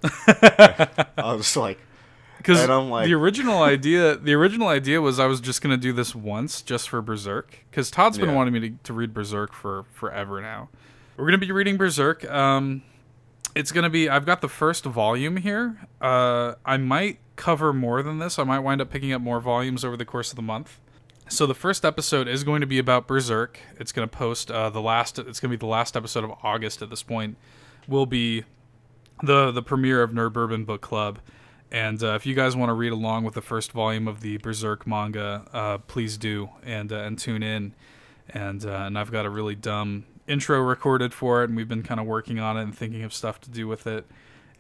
I was like, because the original idea was I was just gonna do this once just for Berserk, because Todd's been wanting me to read Berserk for forever now. We're gonna be reading Berserk. It's gonna be. I've got the first volume here. I might cover more than this. I might wind up picking up more volumes over the course of the month. So the first episode is going to be about Berserk. It's going to post it's going to be the last episode of August at this point. Will be the premiere of Nerd Bourbon Book Club. And if you guys want to read along with the first volume of the Berserk manga, please do and tune in. And I've got a really dumb intro recorded for it, and we've been kind of working on it and thinking of stuff to do with it.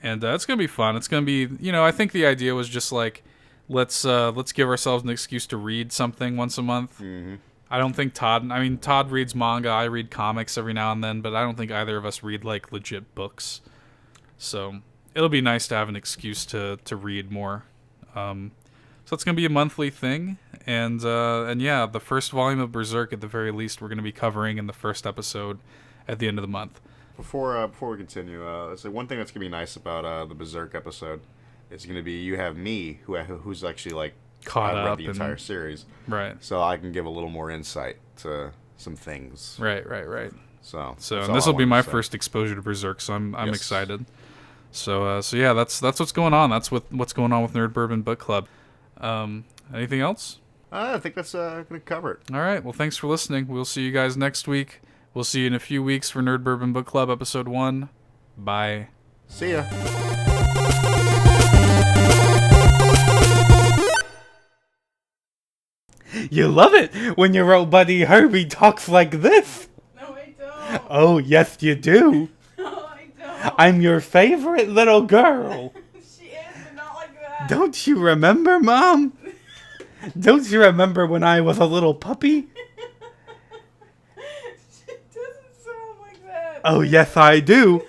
And it's going to be fun. It's going to be, I think the idea was just like, let's give ourselves an excuse to read something once a month. Mm-hmm. I don't think Todd reads manga. I read comics every now and then, but I don't think either of us read like legit books. So it'll be nice to have an excuse to read more. So it's going to be a monthly thing. And yeah, the first volume of Berserk at the very least we're going to be covering in the first episode at the end of the month. Before we continue, so one thing that's gonna be nice about the Berserk episode is gonna be you have me who's actually like Caught I've read up the entire series, right? So I can give a little more insight to some things. Right. So and this will be my first exposure to Berserk, so I'm excited. So yeah, that's what's going on. That's what's going on with Nerd Bourbon Book Club. Anything else? I think that's gonna cover it. All right. Well, thanks for listening. We'll see you guys next week. We'll see you in a few weeks for Nerd Bourbon Book Club episode 1. Bye. See ya. You love it when your old buddy Herbie talks like this. No, I don't. Oh, yes, you do. No, I don't. I'm your favorite little girl. She is, but not like that. Don't you remember, Mom? Don't you remember when I was a little puppy? She doesn't sound like that. Oh, yes, I do.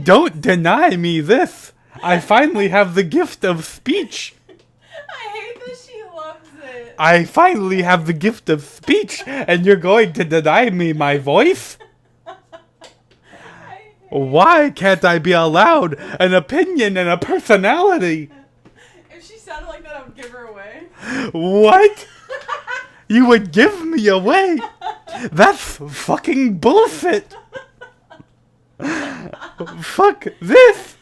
Don't deny me this. I finally have the gift of speech. I hate that she loves it. I finally have the gift of speech, and you're going to deny me my voice? Why can't I be allowed an opinion and a personality? If she sounded like that, I would give her away. What? You would give me away? That's fucking bullshit. Fuck this.